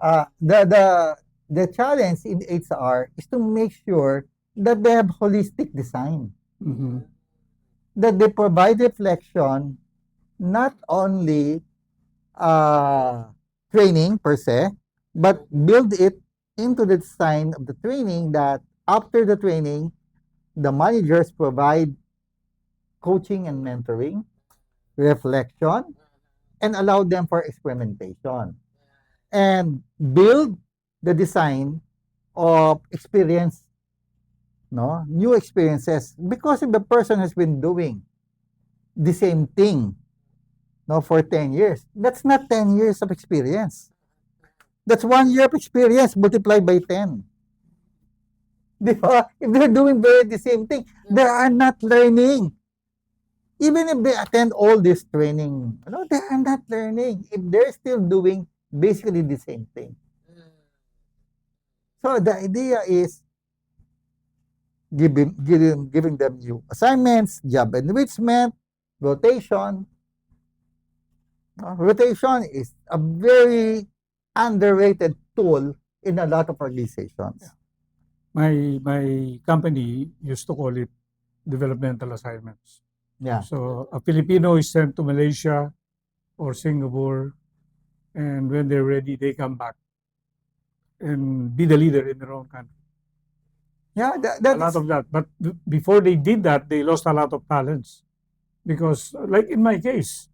The challenge in HR is to make sure that they have holistic design, Mhm. that they provide reflection, not only training per se, but build it into the design of the training that after the training, the managers provide coaching and mentoring, reflection, and allow them for experimentation. And build the design of experience, new experiences. Because if the person has been doing the same thing, for 10 years, that's not 10 years of experience. That's 1 year of experience multiplied by 10. Di ba? If they're doing the same thing, they are not learning. Even if they attend all this training, they are not learning if they're still doing basically the same thing. So the idea is giving them new assignments, job enrichment, rotation. Rotation is a very underrated tool in a lot of organizations. My company used to call it developmental assignments. Yeah. So a Filipino is sent to Malaysia or Singapore, and when they're ready, they come back and be the leader in their own country. Yeah, A lot of that. But before they did that, they lost a lot of talents. Because, like in my case,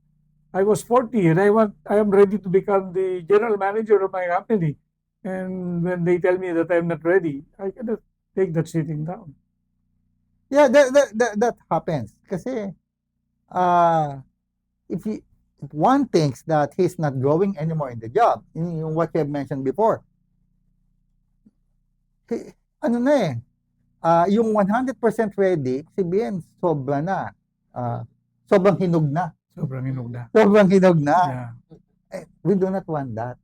I was 40 and I am ready to become the general manager of my company. And when they tell me that I'm not ready, I cannot take that sitting down. yeah, that happens. Kasi, if one thinks that he's not growing anymore in the job, yung what you have mentioned before, ano na eh, yung 100% ready, sabihin, sobra na. Sobrang hinog na. Sobrang hinog na. Sobrang hinog na. Yeah. We do not want that.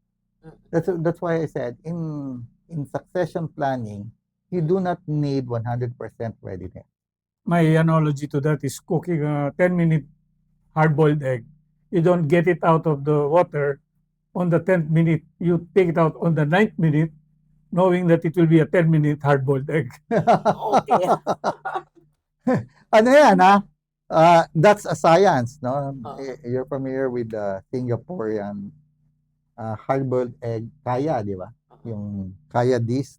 That's why I said, in succession planning, you do not need 100% readiness. My analogy to that is cooking a 10-minute hard-boiled egg. You don't get it out of the water on the 10th minute. You take it out on the 9th minute, knowing that it will be a 10-minute hard-boiled egg. Okay. Ano yan, ha? That's a science, no? Oo. You're familiar with the Singaporean hard-boiled egg kaya, di ba? Yung kaya dish,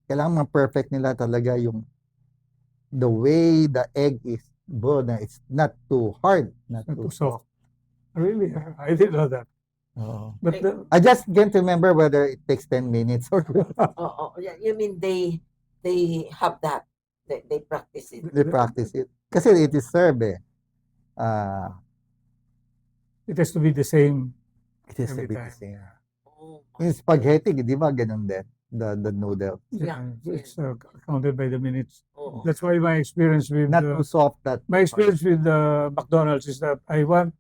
kailangan ma-perfect nila talaga yung the way the egg is boiled, na it's not too hard, not Not too too soft. Really? I didn't know that. Oo. But I just can't remember whether it takes 10 minutes or Oh, yeah, you mean they have that. They practice it. they practice it. Kasi it is served eh. it has to be the same It is a every bit time. the same. Oh, Yung spaghetti, di ba ganun din? The noodle. Yeah. It's counted by the minutes. oh. That's why my experience with Not too soft that. my experience with McDonald's is that I want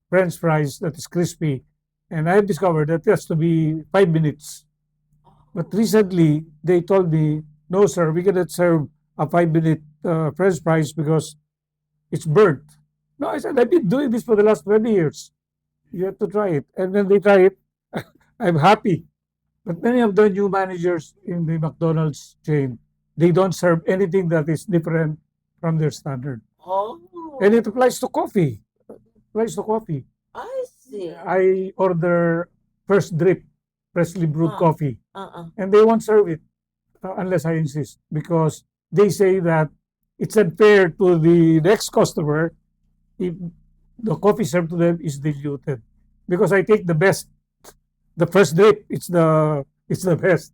French fries that is crispy, and I discovered that it has to be 5 minutes. But recently they told me, no, sir, we cannot serve a 5-minute French fries because it's burnt. No, I said, I've been doing this for the last 20 years. You have to try it. And when they try it, I'm happy. But many of the new managers in the McDonald's chain, they don't serve anything that is different from their standard. Oh, And it applies to coffee. Applies to coffee. I see. I order first drip, freshly brewed Ah. coffee, and they won't serve it unless I insist, because they say that it's unfair to the next customer if the coffee served to them is diluted. Because I take the best, the first drip, it's the best.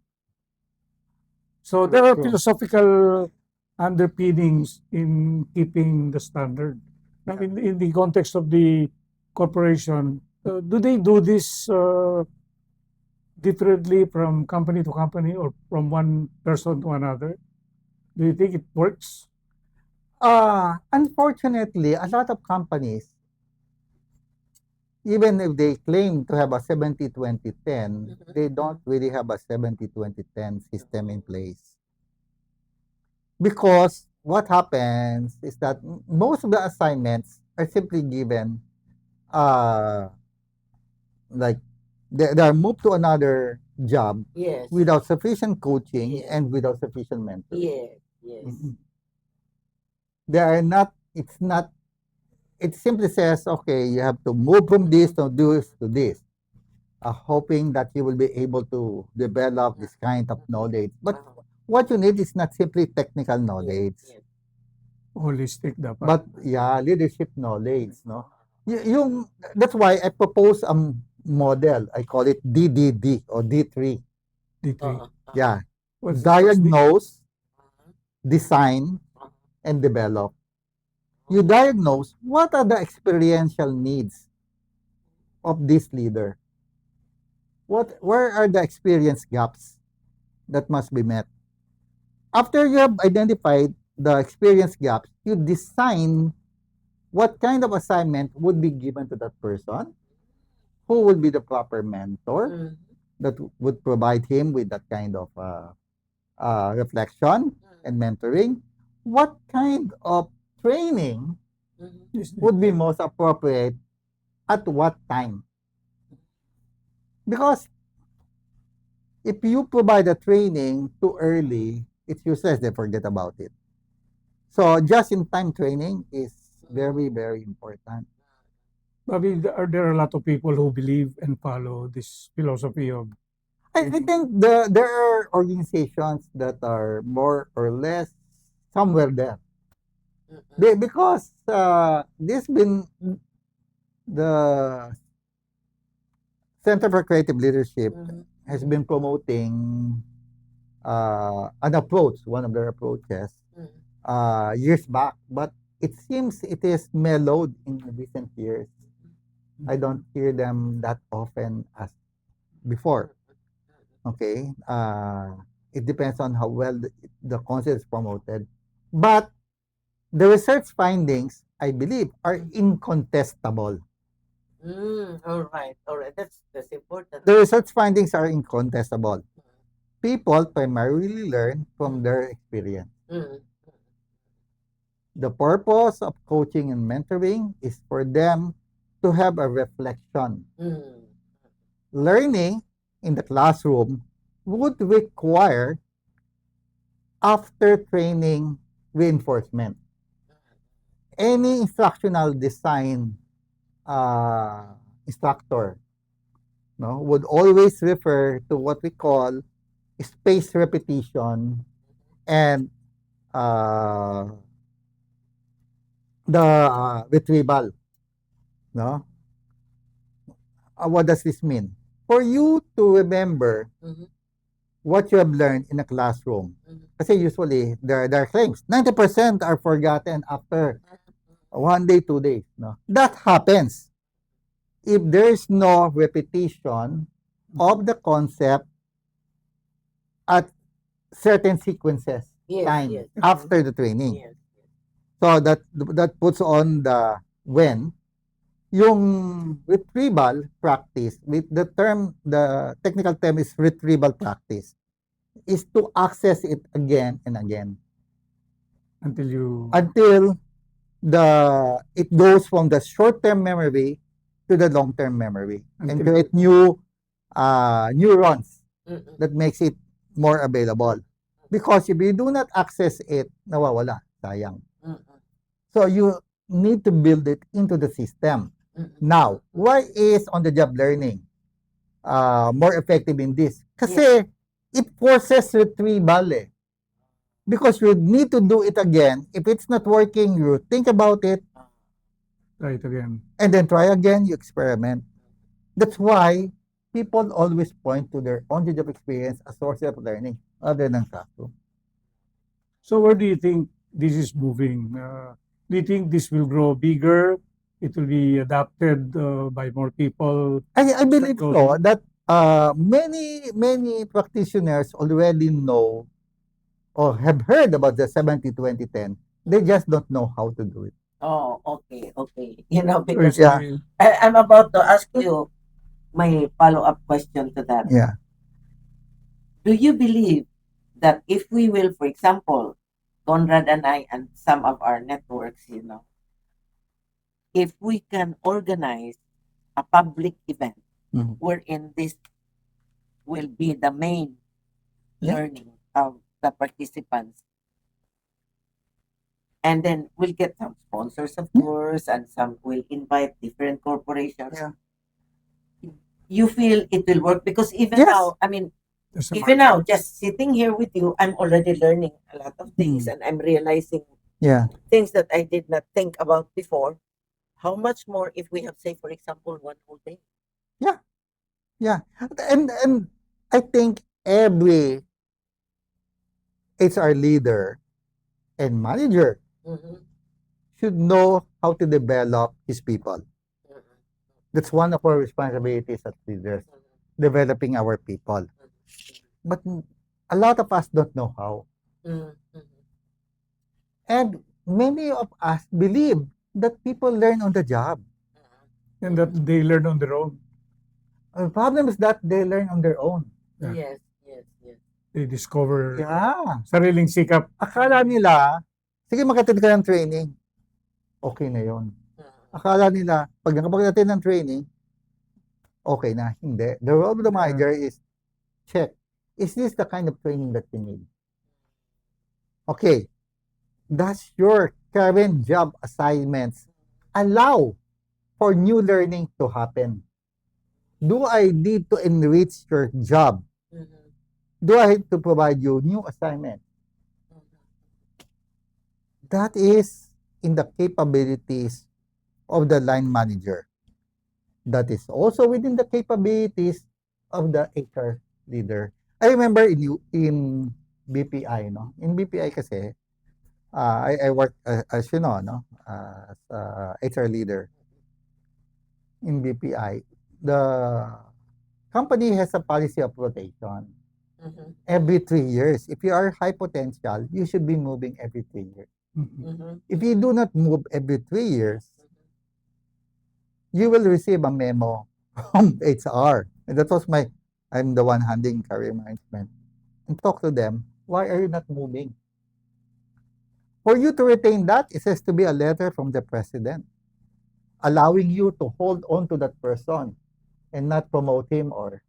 So there are True. philosophical underpinnings in keeping the standard. Now, in the context of the corporation, do they do this differently from company to company or from one person to another? Do you think it works? Unfortunately, a lot of companies, even if they claim to have a 70-20-10, they don't really have a 70-20-10 system in place. Because what happens is that most of the assignments are simply given, like they are moved to another job Yes. without sufficient coaching Yes. and without sufficient mentoring. Yes. Yes. They are not, it's not, it simply says, okay, you have to move from this to this, hoping that you will be able to develop this kind of knowledge. But what you need is not simply technical knowledge, Yes. Holistic dapat. but yeah, leadership knowledge, no? Yung, that's why I propose a model. I call it DDD or D3. D3. Yeah, What's diagnose, design, and develop. You diagnose what are the experiential needs of this leader. Where are the experience gaps that must be met? After you have identified the experience gaps, you design what kind of assignment would be given to that person, who would be the proper mentor that would provide him with that kind of reflection and mentoring, what kind of training Mhm. would be most appropriate at what time? Because if you provide a training too early, it's useless. They forget about it. So just-in-time training is very, very important. Bobby, there are a lot of people who believe and follow this philosophy of I think there are organizations that are more or less somewhere there. Mhm. Because this been the Center for Creative Leadership Mhm. has been promoting an approach, one of their approaches, Mhm. years back, but it seems it is mellowed in recent years. I don't hear them that often as before. Okay, it depends on how well the concept is promoted, but the research findings, I believe, are incontestable. All right, all right. That's important. The research findings are incontestable. People primarily learn from their experience. Mm. The purpose of coaching and mentoring is for them to have a reflection. Mm. Learning in the classroom would require after training reinforcement. Any instructional design instructor would always refer to what we call spaced repetition and uh, the retrieval. No? What does this mean? For you to remember Mhm. what you have learned in a classroom, Mhm. kasi usually there are claims 90% are forgotten after 1 day, 2 days. No? That happens if there is no repetition of the concept at certain sequences Yes, time yes, after the training. yes. So that puts on the when yung retrieval practice with the technical term is retrieval practice is to access it again and again until you until it goes from the short-term memory to the long-term memory and until create new neurons Mm-mm. that makes it more available. Because if you do not access it, nawawala, sayang. Mm-mm. So you need to build it into the system. Mm-mm. Now, why is on-the-job learning more effective in this? Kasi it forces retrieval eh. Because you need to do it again. If it's not working, you think about it, try it again. and then try again, you experiment. That's why people always point to their on-the-job experience as source of learning other than classroom. So where do you think this is moving? Do you think this will grow bigger? It will be adopted by more people? I believe Goes so on. that many practitioners already know or have heard about the 70-20-10. They just don't know how to do it. Oh, okay, okay. You know, So because it's Yeah. I'm about to ask you my follow-up question to that. Yeah. Do you believe that if we will, for example, Conrad and I and some of our networks, if we can organize a public event Mhm. wherein this will be the main Yeah. learning of the participants, and then we'll get some sponsors, of Yeah. course, and some will invite different corporations. Yeah. You feel it will work because even Yes. now, I mean, there's a even market. now, just sitting here with you, I'm already learning a lot of things, Mm. and I'm realizing Yeah. things that I did not think about before. How much more if we have, say, for example, one whole day? Yeah. And I think every HR leader and manager Mm-hmm. should know how to develop his people. Mm-hmm. That's one of our responsibilities as leaders, developing our people. But a lot of us don't know how. Mm-hmm. And many of us believe that people learn on the job. And that they learn on their own. The problem is that they learn on their own. Yeah. Yes, yes, yes. They discover Yeah. sariling sikap. Akala nila Sige, mag-attend ka ng training. Okay na yon. Akala nila, pag nakapag-attend ng training, okay na. Hindi. The role of the Yeah. manager is check. Is this the kind of training that you need? Okay. Does your current job assignments allow for new learning to happen? Do I need to enrich your job? Do I have to provide you new assignment? That is in the capabilities of the line manager. That is also within the capabilities of the HR leader. I remember in BPI, no? In BPI kasi, I work, as you know, no? As HR leader in BPI. The company has a policy of rotation. Every 3 years. If you are high potential, you should be moving every 3 years. Mhm. If you do not move every 3 years, you will receive a memo from HR. And that was I'm the one handling career management. And talk to them, why are you not moving? For you to retain that, it has to be a letter from the president allowing you to hold on to that person and not promote him or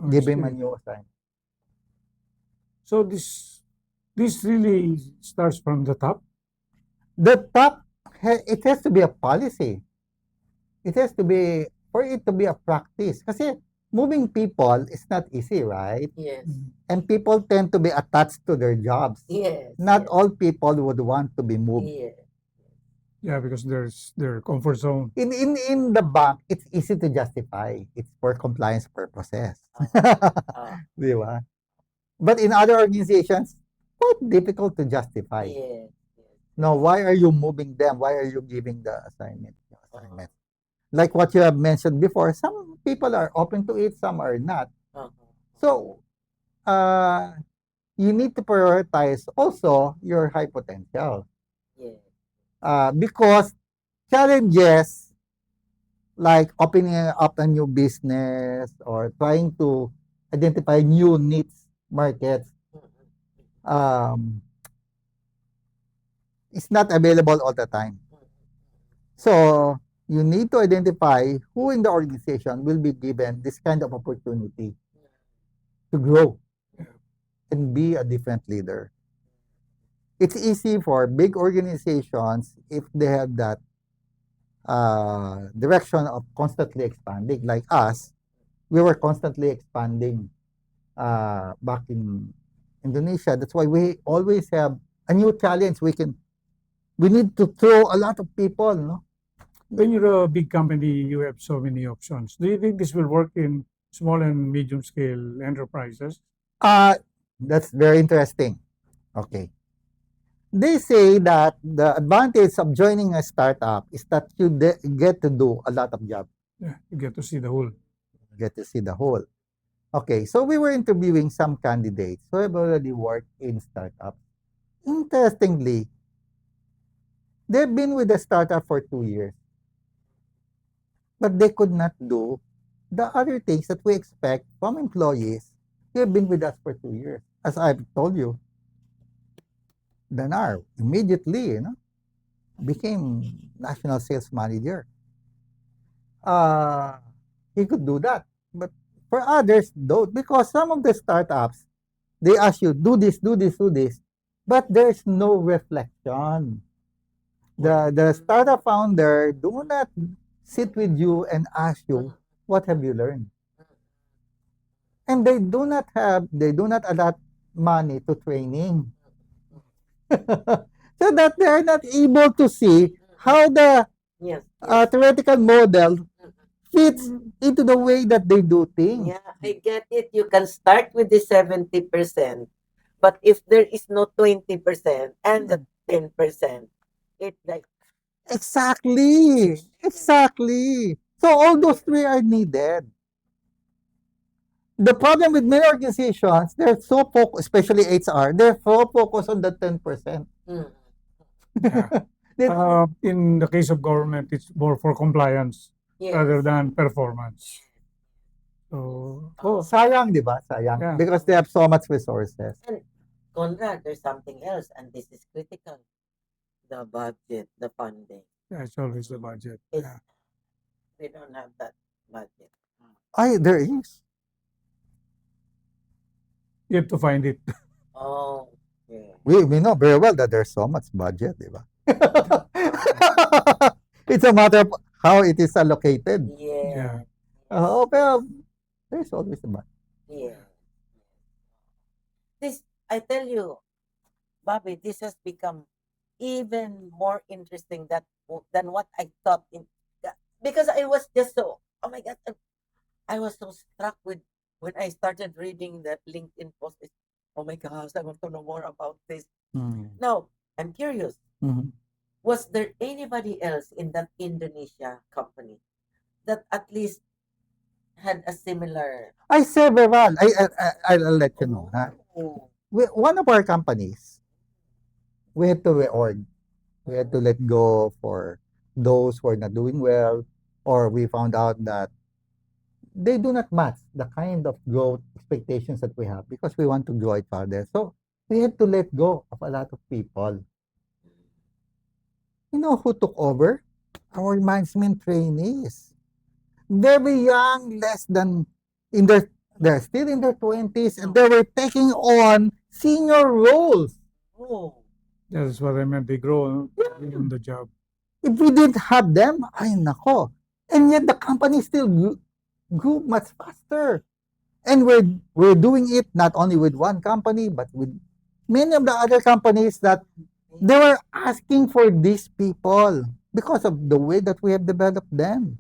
give him a Okay. new assignment. So this really starts from the top. The top, it has to be a policy. It has to be, for it to be a practice. Kasi moving people is not easy, right? Yes. And people tend to be attached to their jobs. Yes. Not yes. all people would want to be moved. Yes. Yeah, because there's their comfort zone. In the bank, it's easy to justify. It's for compliance purposes. Di ba? But in other organizations, quite difficult to justify. Yes. Now, why are you moving them? Why are you giving the assignment? Like what you have mentioned before, some people are open to it, some are not. So, you need to prioritize also your high potential. Yes. Because challenges like opening up a new business or trying to identify new needs markets is not available all the time. So you need to identify who in the organization will be given this kind of opportunity to grow and be a different leader. It's easy for big organizations if they have that direction of constantly expanding. Like us, we were constantly expanding back in Indonesia. That's why we always have a new challenge. We need to throw a lot of people, no? When you're a big company, you have so many options. Do you think this will work in small and medium scale enterprises? That's very interesting. Okay. They say that the advantage of joining a startup is that you get to do a lot of jobs. Yeah, you get to see the whole. Get to see the whole. Okay, so we were interviewing some candidates who have already worked in startups. Interestingly, they've been with the startup for 2 years, but they could not do the other things that we expect from employees who have been with us for 2 years. As I've told you, Danar immediately, became national sales manager. He could do that, but for others, don't, because some of the startups, they ask you, do this, do this, do this, but there's no reflection. The startup founder do not sit with you and ask you, what have you learned? And they do not allot money to training. So that they are not able to see how the Yes. theoretical model fits into the way that they do things. Yeah, I get it. You can start with the 70%, but if there is no 20% and the 10%, it's like Exactly. So all those three are needed. The problem with many organizations, they're so focused, especially HR, they're so focused on the 10%. Yeah. In the case of government, it's more for compliance yes. rather than performance. So, Sayang, di ba? Sayang. Yeah. Because they have so much resources. Conrad, there's something else, and this is critical. the budget, the funding. It's always the budget. It's, Yeah. we don't have that budget. There is. You have to find it. Oh, yeah. We know very well that there's so much budget, di ba? It's a matter of how it is allocated. Yeah. Oh, pero there's always a budget. Yeah. This, I tell you, Bobby, this has become even more interesting than what I thought because I was just so, oh my God, I was so struck with when I started reading that LinkedIn post. Oh my gosh, I want to know more about this. Now, I'm curious. Mhm. Was there anybody else in that Indonesia company that at least had a similar? I several. I'll let you know. Ha? Oh, One of our companies, we had to reorg. We had to let go for those who are not doing well, or we found out that they do not match the kind of growth expectations that we have because we want to grow it further. So we had to let go of a lot of people. You know who took over? Our management trainees. Very young, less than they're still in their 20s, and they were taking on senior roles. oh, That's what I meant. They grow in the job. If we didn't have them, ay nako. And yet the company still grew much faster. And we're doing it not only with one company, but with many of the other companies that they were asking for these people because of the way that we have developed them.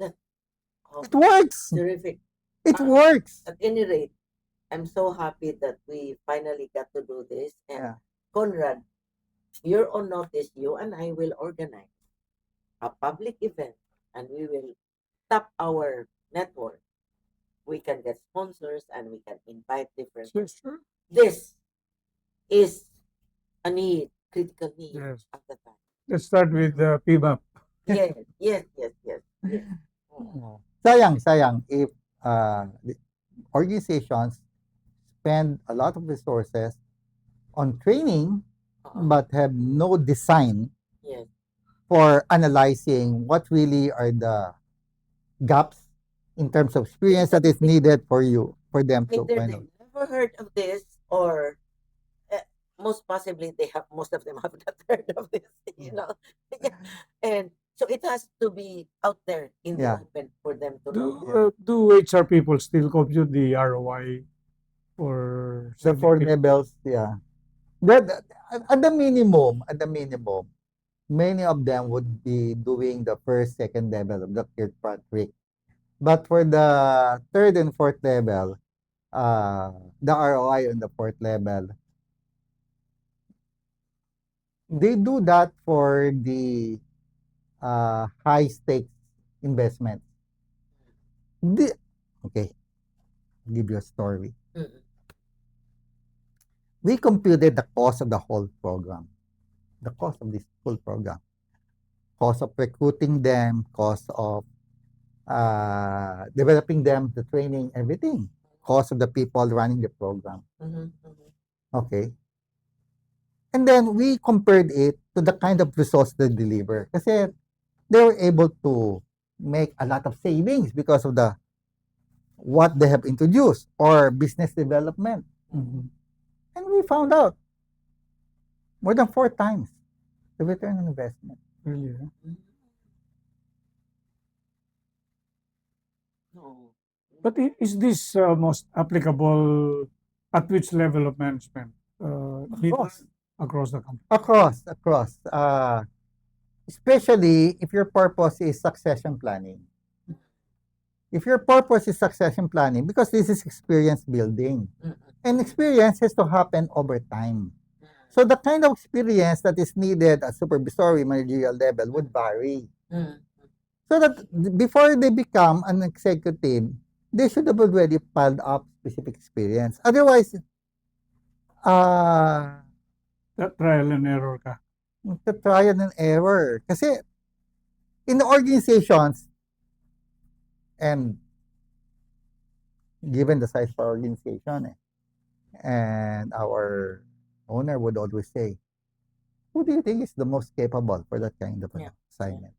oh, It works. terrific. It works. At any rate, I'm so happy that we finally got to do this. And Yeah. Conrad, you're on notice. You and I will organize a public event, and we will tap our network. We can get sponsors, and we can invite different. Sure. This is a need, critical need Yes. at the time. Let's start with PBAP. Yes, yes, yes, yes. yes. Oh, Sayang if the organizations spend a lot of resources on training but have no design yes. for analyzing what really are the gaps in terms of experience that is needed for them to Either kind they of never heard of this, or most possibly most of them have not heard of this, you know. And so it has to be out there in the Yeah. open for them to know. Do HR people still compute the ROI for the four sending levels, yeah. At the minimum, many of them would be doing the first, second level of the Kirkpatrick. But for the third and fourth level, the ROI on the fourth level, they do that for the high stakes investments. Okay, I'll give you a story. Mm-mm. We computed the cost of the whole program, the cost of this whole program, cost of recruiting them, cost of developing them, the training, everything, cost of the people running the program. Mhm, mhm. Okay. And then we compared it to the kind of results they deliver. Kasi they were able to make a lot of savings because of the what they have introduced or business development. Mhm. And we found out more than 4 times the return on investment. Really, huh? No. But is this most applicable at which level of management? Middle, across the company. Across. Especially if your purpose is succession planning. If your purpose is succession planning, because this is experience building, Mm-mm. and experience has to happen over time. So the kind of experience that is needed at supervisory managerial level would vary. Mm. So that before they become an executive, they should have already piled up specific experience. Otherwise, Trial and error ka. trial and error. Kasi in the organizations, and given the size of our organization, And our owner would always say, who do you think is the most capable for that kind of Yeah. assignment?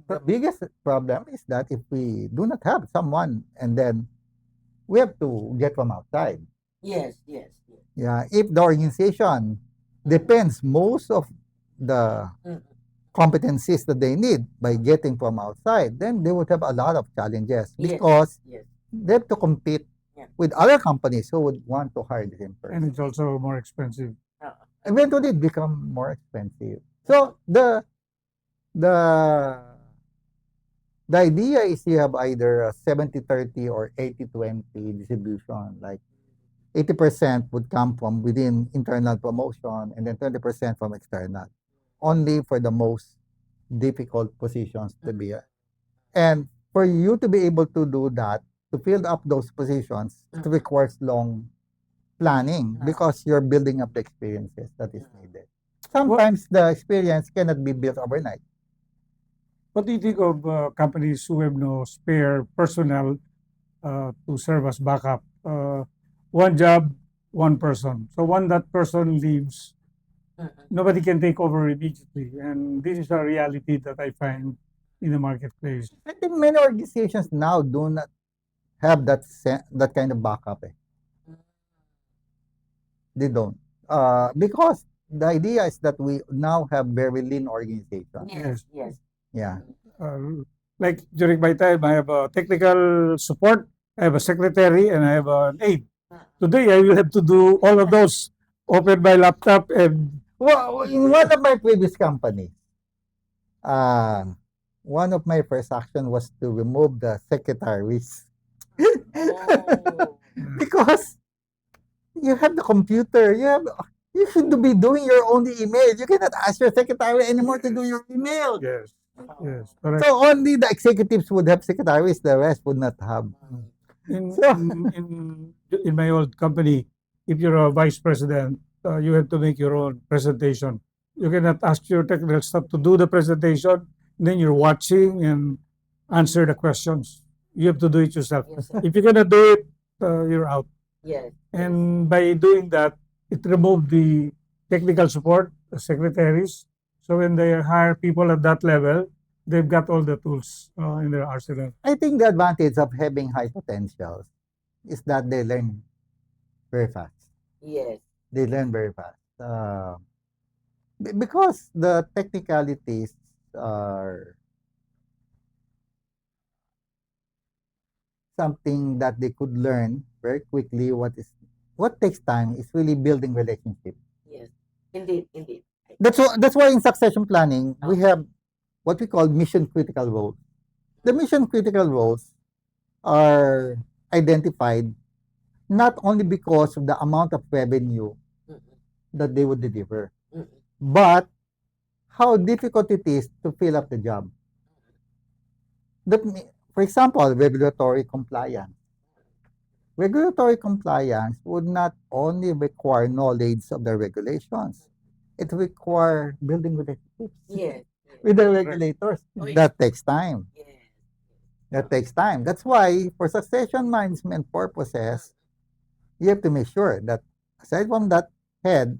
The biggest problem is that if we do not have someone and then we have to get from outside. Yes, yes, yes. Yeah, if the organization depends most of the Mm. competencies that they need by getting from outside, then they would have a lot of challenges Yes, because yes. they have to compete Yeah. with other companies who would want to hire the same And person. it's also more expensive. Eventually, it become more expensive. So the the idea is you have either a 70-30 or 80-20 distribution. Like 80% would come from within internal promotion and then 20% from external. Only for the most difficult positions to be. And for you to be able to do that, to fill up those positions, it requires long planning because you're building up the experiences that is needed. Sometimes the experience cannot be built overnight. What do you think of companies who have no spare personnel to serve as backup? One job, one person. So when that person leaves, nobody can take over immediately. And this is a reality that I find in the marketplace. I think many organizations now do not have that kind of backup. They don't. Because the idea is that we now have very lean organization. Yes, yes. Yeah. Like during my time, I have a technical support, I have a secretary, and I have an aide. Today, I will have to do all of those. Open my laptop and Well, in one of my previous companies, one of my first action was to remove the secretaries Oh. because you have the computer, you should be doing your own email. You cannot ask your secretary anymore to do your email. yes, yes, correct. So only the executives would have secretaries, the rest would not have. In, So- in my old company, if you're a vice president, you have to make your own presentation. You cannot ask your technical staff to do the presentation, then you're watching and answer the questions. You have to do it yourself. Yes, sir. If you cannot do it, you're out. Yes. And by doing that, it removed the technical support, the secretaries. So when they hire people at that level, they've got all the tools in their arsenal. I think the advantage of having high potentials is that they learn very fast. Yes. They learn very fast. Because the technicalities are something that they could learn very quickly. What takes time is really building relationships. Yes. Indeed, indeed. That's why in succession planning we have what we call mission critical roles. The mission critical roles are identified not only because of the amount of revenue that they would deliver, but how difficult it is to fill up the job. For example, regulatory compliance. Regulatory compliance would not only require knowledge of the regulations, it requires building relationships Yes. with the regulators. Oh, yeah. That takes time. Yes. That takes time. That's why, for succession management purposes, you have to make sure that aside from that head,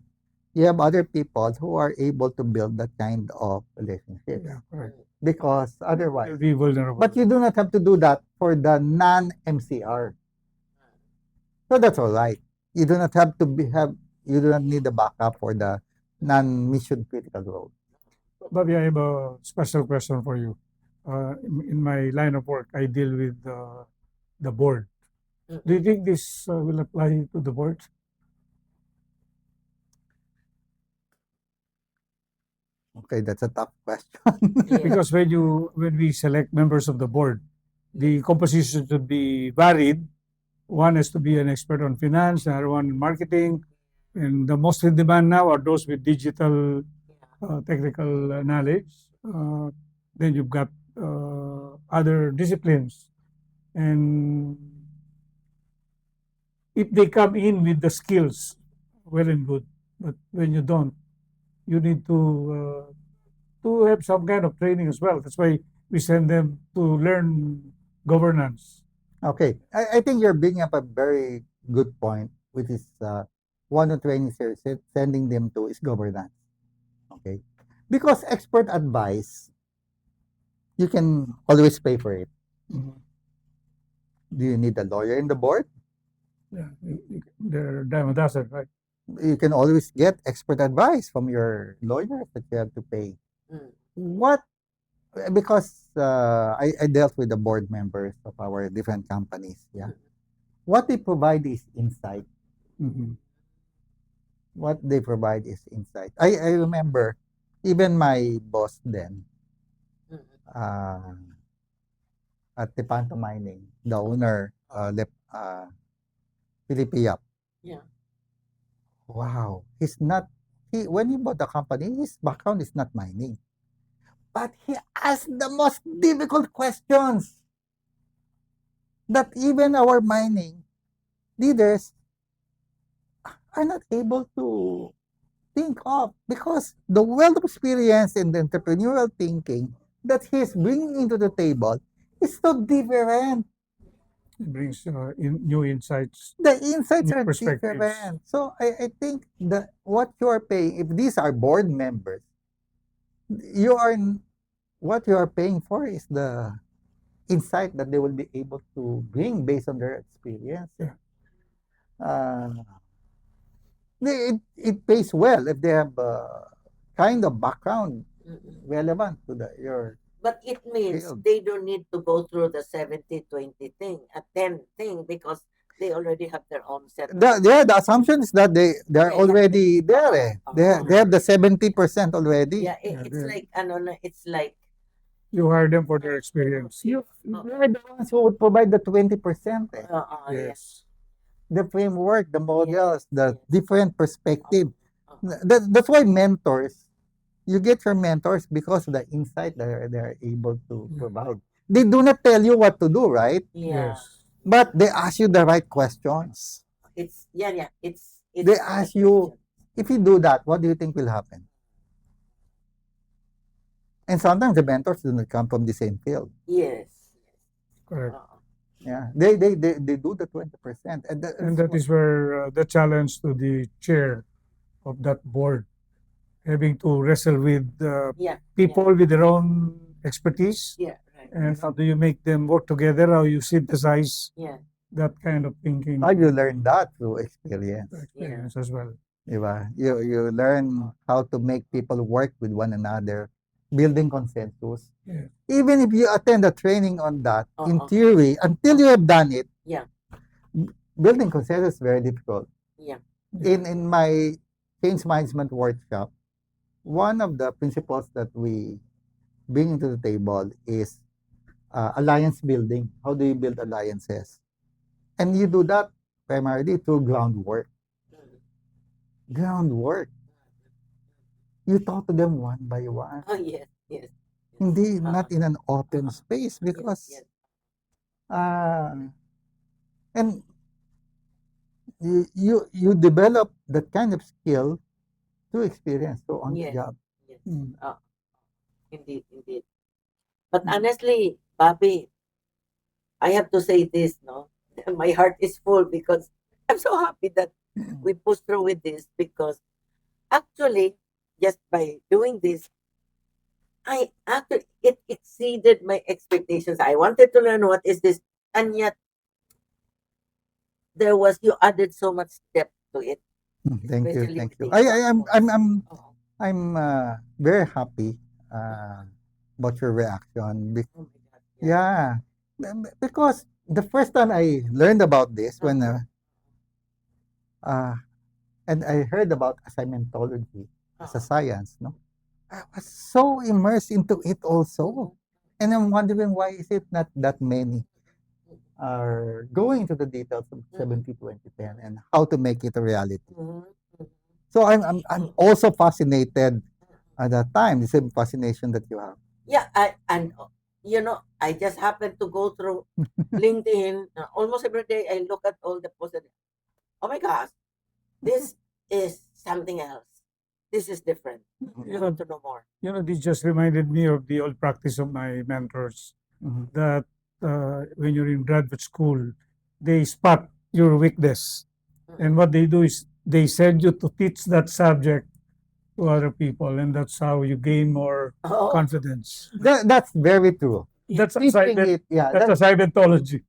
you have other people who are able to build that kind of relationship. Yeah, correct. Because otherwise, They'll be vulnerable. but you do not have to do that for the non-MCR. So that's all right. You do not have to you do not need the backup for the non-mission critical role. Bobby, I have a special question for you. In my line of work, I deal with the board. Do you think this will apply to the board? Okay, that's a tough question. Yes. Because when we select members of the board, the composition should be varied. One has to be an expert on finance, another one in marketing, and the most in demand now are those with digital technical knowledge. Then you've got other disciplines, and if they come in with the skills, well and good. But when you don't, you need to have some kind of training as well. That's why we send them to learn governance. Okay, I think you're bringing up a very good point, which is one of the trainings you're sending them to is governance. Okay, because expert advice, you can always pay for it. Mhm. Do you need a lawyer in the board? Yeah, they're diamond asset, right? You can always get expert advice from your lawyer that you have to pay. Mm. What? Because I dealt with the board members of our different companies. Yeah, what they provide is insight. Mhm. What they provide is insight. I remember even my boss then Mm. uh, at Tepanto Mining, the owner, Philippe Yap. Yeah. Wow, he's not. He when he bought the company, his background is not mining, but he asked the most difficult questions that even our mining leaders are not able to think of because the wealth of experience and the entrepreneurial thinking that he's bringing into the table is so different. It brings in new insights, The insights new are perspectives. different. So I think what you are paying, if these are board members, you are what you are paying for is the insight that they will be able to bring based on their experience. Yeah. Uh, it pays well if they have kind of background Mm-mm. relevant to your But it means field. they don't need to go through the 70-20 thing, a 10 thing, because they already have their own set. The assumption is that they're Yeah, yeah. already there. Eh. They have the 70% already. Yeah, Yeah, it's they're- like, ano, na, it's like, You hire them for their experience. They're the ones who would provide the 20%. Eh. yeah. Yes. The framework, the models, the yes. different perspective. Uh-uh. That's why mentors, you get your mentors because of the insight that they're able to provide. They do not tell you what to do, right? Yeah. Yes. But they ask you the right questions. It's, yeah. It's They ask you, if you do that, what do you think will happen? And sometimes the mentors do not come from the same field. Yes. Correct. Yeah, they do the 20%, and And that is where the challenge to the chair of that board, having to wrestle with Yeah. people with their own expertise, Yeah. Right. and how do you make them work together, how you synthesize Yeah. that kind of thinking how you learn that through experience. experience as well. Diba? You learn how to make people work with one another, building consensus. Yeah. Even if you attend a training on that, in Uh-uh. theory, until you have done it, Yeah. building consensus is very difficult. Yeah. In my change management workshop, one of the principles that we bring into the table is alliance building. How do you build alliances? And you do that primarily through groundwork. Groundwork. You talk to them one by one. Oh, yes. Yes. Hindi, not in an open space Yes, because yes. and you develop that kind of skill through experience, so on the Yes. job. Yes. Mm. Indeed. But honestly, Bobby, I have to say this, no? My heart is full because I'm so happy that we pushed through with this because actually, just by doing this, it exceeded my expectations. I wanted to learn what is this, and yet you added so much depth to it. Thank you, Especially thank with you. the Oh, I'm very happy about your reaction. oh my God. Yeah, because the first time I learned about this when and I heard about assignmentology as a science, no, I was so immersed into it also, and I'm wondering why is it not that many are going into the details of 70-20-10 and how to make it a reality. Mhm. So I'm also fascinated at that time, the same fascination that you have. Yeah, I just happened to go through LinkedIn almost every day. I look at all the posts. Oh my gosh, this is something else. This is different. You I know, want to know more. this just reminded me of the old practice of my mentors Mhm. that when you're in graduate school, they spot your weakness. And what they do is they send you to teach that subject to other people, and that's how you gain more Oh, confidence. That's very true. That's a Teaching silent, it, yeah, that's a Scientology.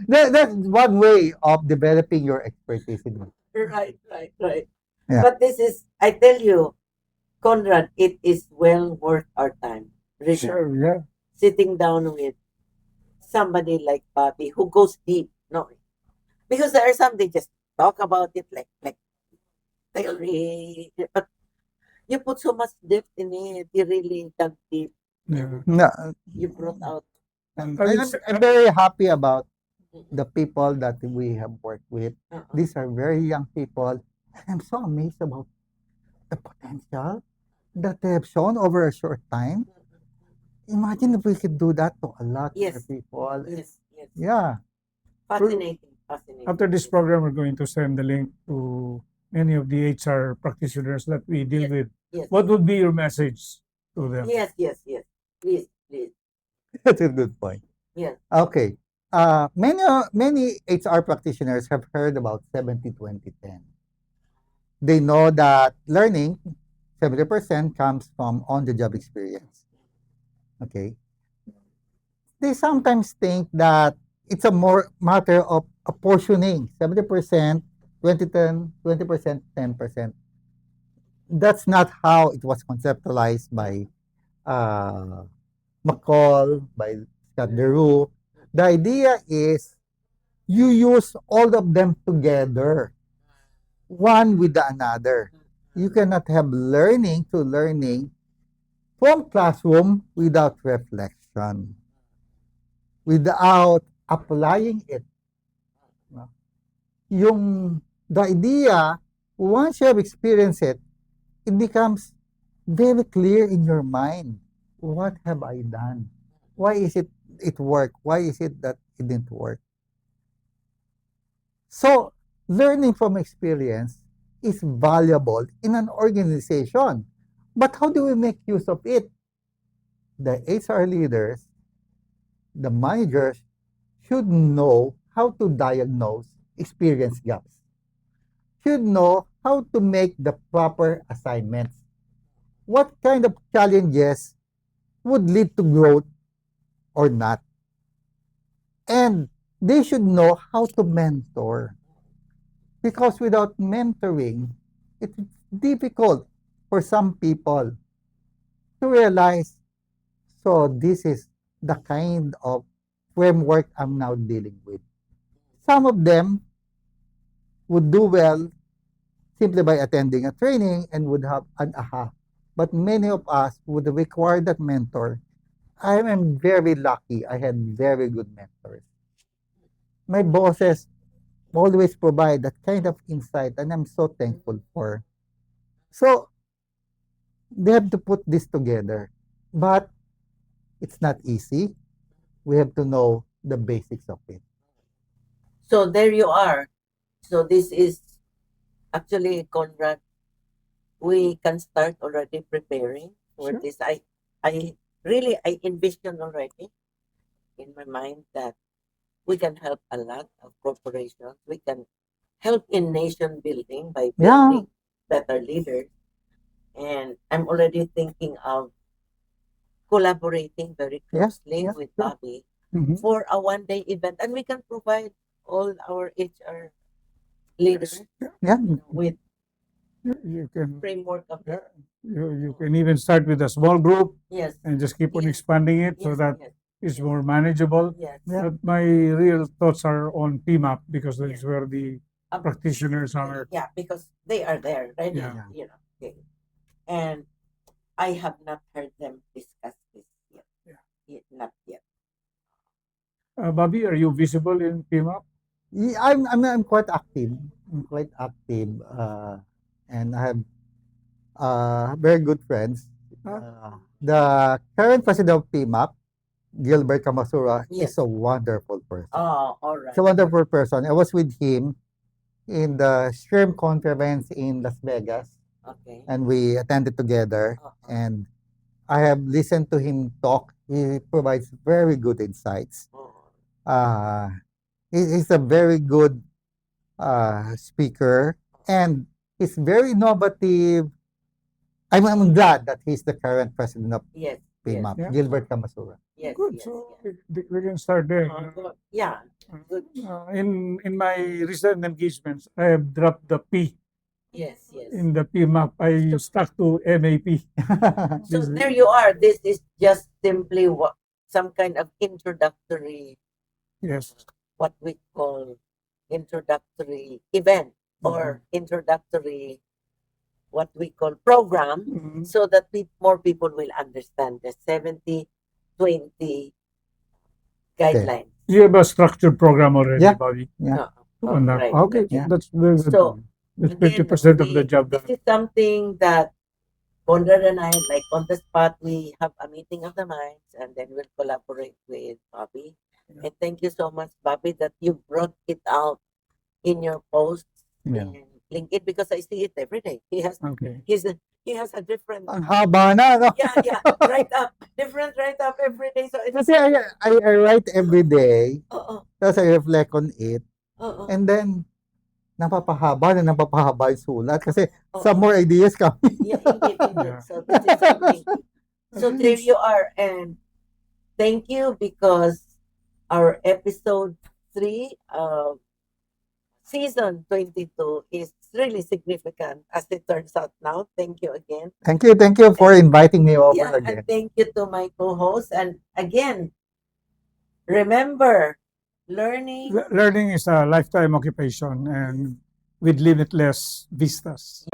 that's one way of developing your expertise in it. right. Yeah. But this is, I tell you, Conrad, it is well worth our time. Really. Sure, yeah. Sitting down with somebody like Bobby who goes deep. No, because there are some they just talk about it like theory, but you put so much depth in it. You really dug deep. Yeah. No, You brought out. and I would I'm, say- I'm very happy about the people that we have worked with. Uh-uh. These are very young people. I'm so amazed about the potential that they have shown over a short time. Imagine if we could do that to a lot Yes. of people. Yes. Yeah. Fascinating. After this program, we're going to send the link to many of the HR practitioners that we deal Yes. with. Yes. What would be your message to them? Yes. Please. That's a good point. Yes. Okay. Many HR practitioners have heard about 70-20-10. They know that learning 70% comes from on-the-job experience. Okay. They sometimes think that it's a more matter of apportioning 70%, 20-10, 20%, 10%. That's not how it was conceptualized by McCall, by Scott DeRue. The idea is you use all of them together, one with the another. You cannot have learning to learning from classroom without reflection, without applying it. No? The idea, once you have experienced it, it becomes very clear in your mind. What have I done? Why is it work? Why is it that it didn't work? So, learning from experience is valuable in an organization. But how do we make use of it? The HR leaders, the managers should know how to diagnose experience gaps, should know how to make the proper assignments. What kind of challenges would lead to growth or not? And they should know how to mentor. Because without mentoring, it's difficult for some people to realize, so this is the kind of framework I'm now dealing with. Some of them would do well simply by attending a training and would have an aha. But many of us would require that mentor. I am very lucky. I had very good mentors. My bosses always provide that kind of insight, and I'm so thankful for. So they have to put this together, but it's not easy. We have to know the basics of it. So there you are. So this is actually, Conrad, we can start already preparing for Sure. this. I envision already in my mind that we can help a lot of corporations. We can help in nation building by Yeah. building better leaders. And I'm already thinking of collaborating very closely yeah, with sure. Bobby Mhm. for a one-day event, and we can provide all our HR leaders Yeah. with You can, framework of yeah, you can even start with a small group yes, and just keep on Yes. expanding it so yes, that yes, it's more manageable. yes. Yeah. But my real thoughts are on PMAP because that's where the Um, practitioners are. Yeah, because they are there, right? Yeah. You know. Okay. And I have not heard them discuss this yet. Not yet. Bobby, are you visible in PMAP? Yeah, I'm quite active. I'm quite active. And I have very good friends. The current president of PMAP, Gilbert Kamasura, Yes. is a wonderful person. Oh, all right. He's a wonderful person. I was with him in the SHRM conference in Las Vegas, Okay. and we attended together. Uh-huh. And I have listened to him talk. He provides very good insights. Oh, Uh, He's a very good speaker, and he's very innovative. I'm glad that he's the current president of Yes, yes, PMAP, Yeah. Gilbert Camasura. yes, Good. yes, So yes. we can start there. Yeah, good. In my recent engagements, I have dropped the P Yes, yes. in the PMAP. I stuck to MAP. So This- there you are. This is just simply what some kind of introductory, Yes. what we call introductory event or introductory, what we call program, Mhm. so that more people will understand the 70-20 guidelines. You have a structured program already, Yeah. Bobby. Yeah. On that. right. Okay, Yeah. that's very good. So, That's Again, 50% of the job this done. is something that Conrad and I, like on the spot, we have a meeting of the minds and then we'll collaborate with Bobby. Yeah. And thank you so much, Bobby, that you brought it out in your posts Yeah. in LinkedIn because I see it every day. He has Okay. he has a different Ang haba na, no? yeah write up different write up every day. So it's Kasi I write every day, oh tapos I reflect on it, oh and then napapahaba yung sulat kasi oh, some more ideas coming. yeah indeed. Yeah. So this is something. So there you are, and thank you because our episode 3 of season 22 is really significant as it turns out now. Thank you again. Thank you for inviting me over Yeah, again. and thank you to my co-host. And again, remember, learning Learning is a lifetime occupation and with limitless vistas.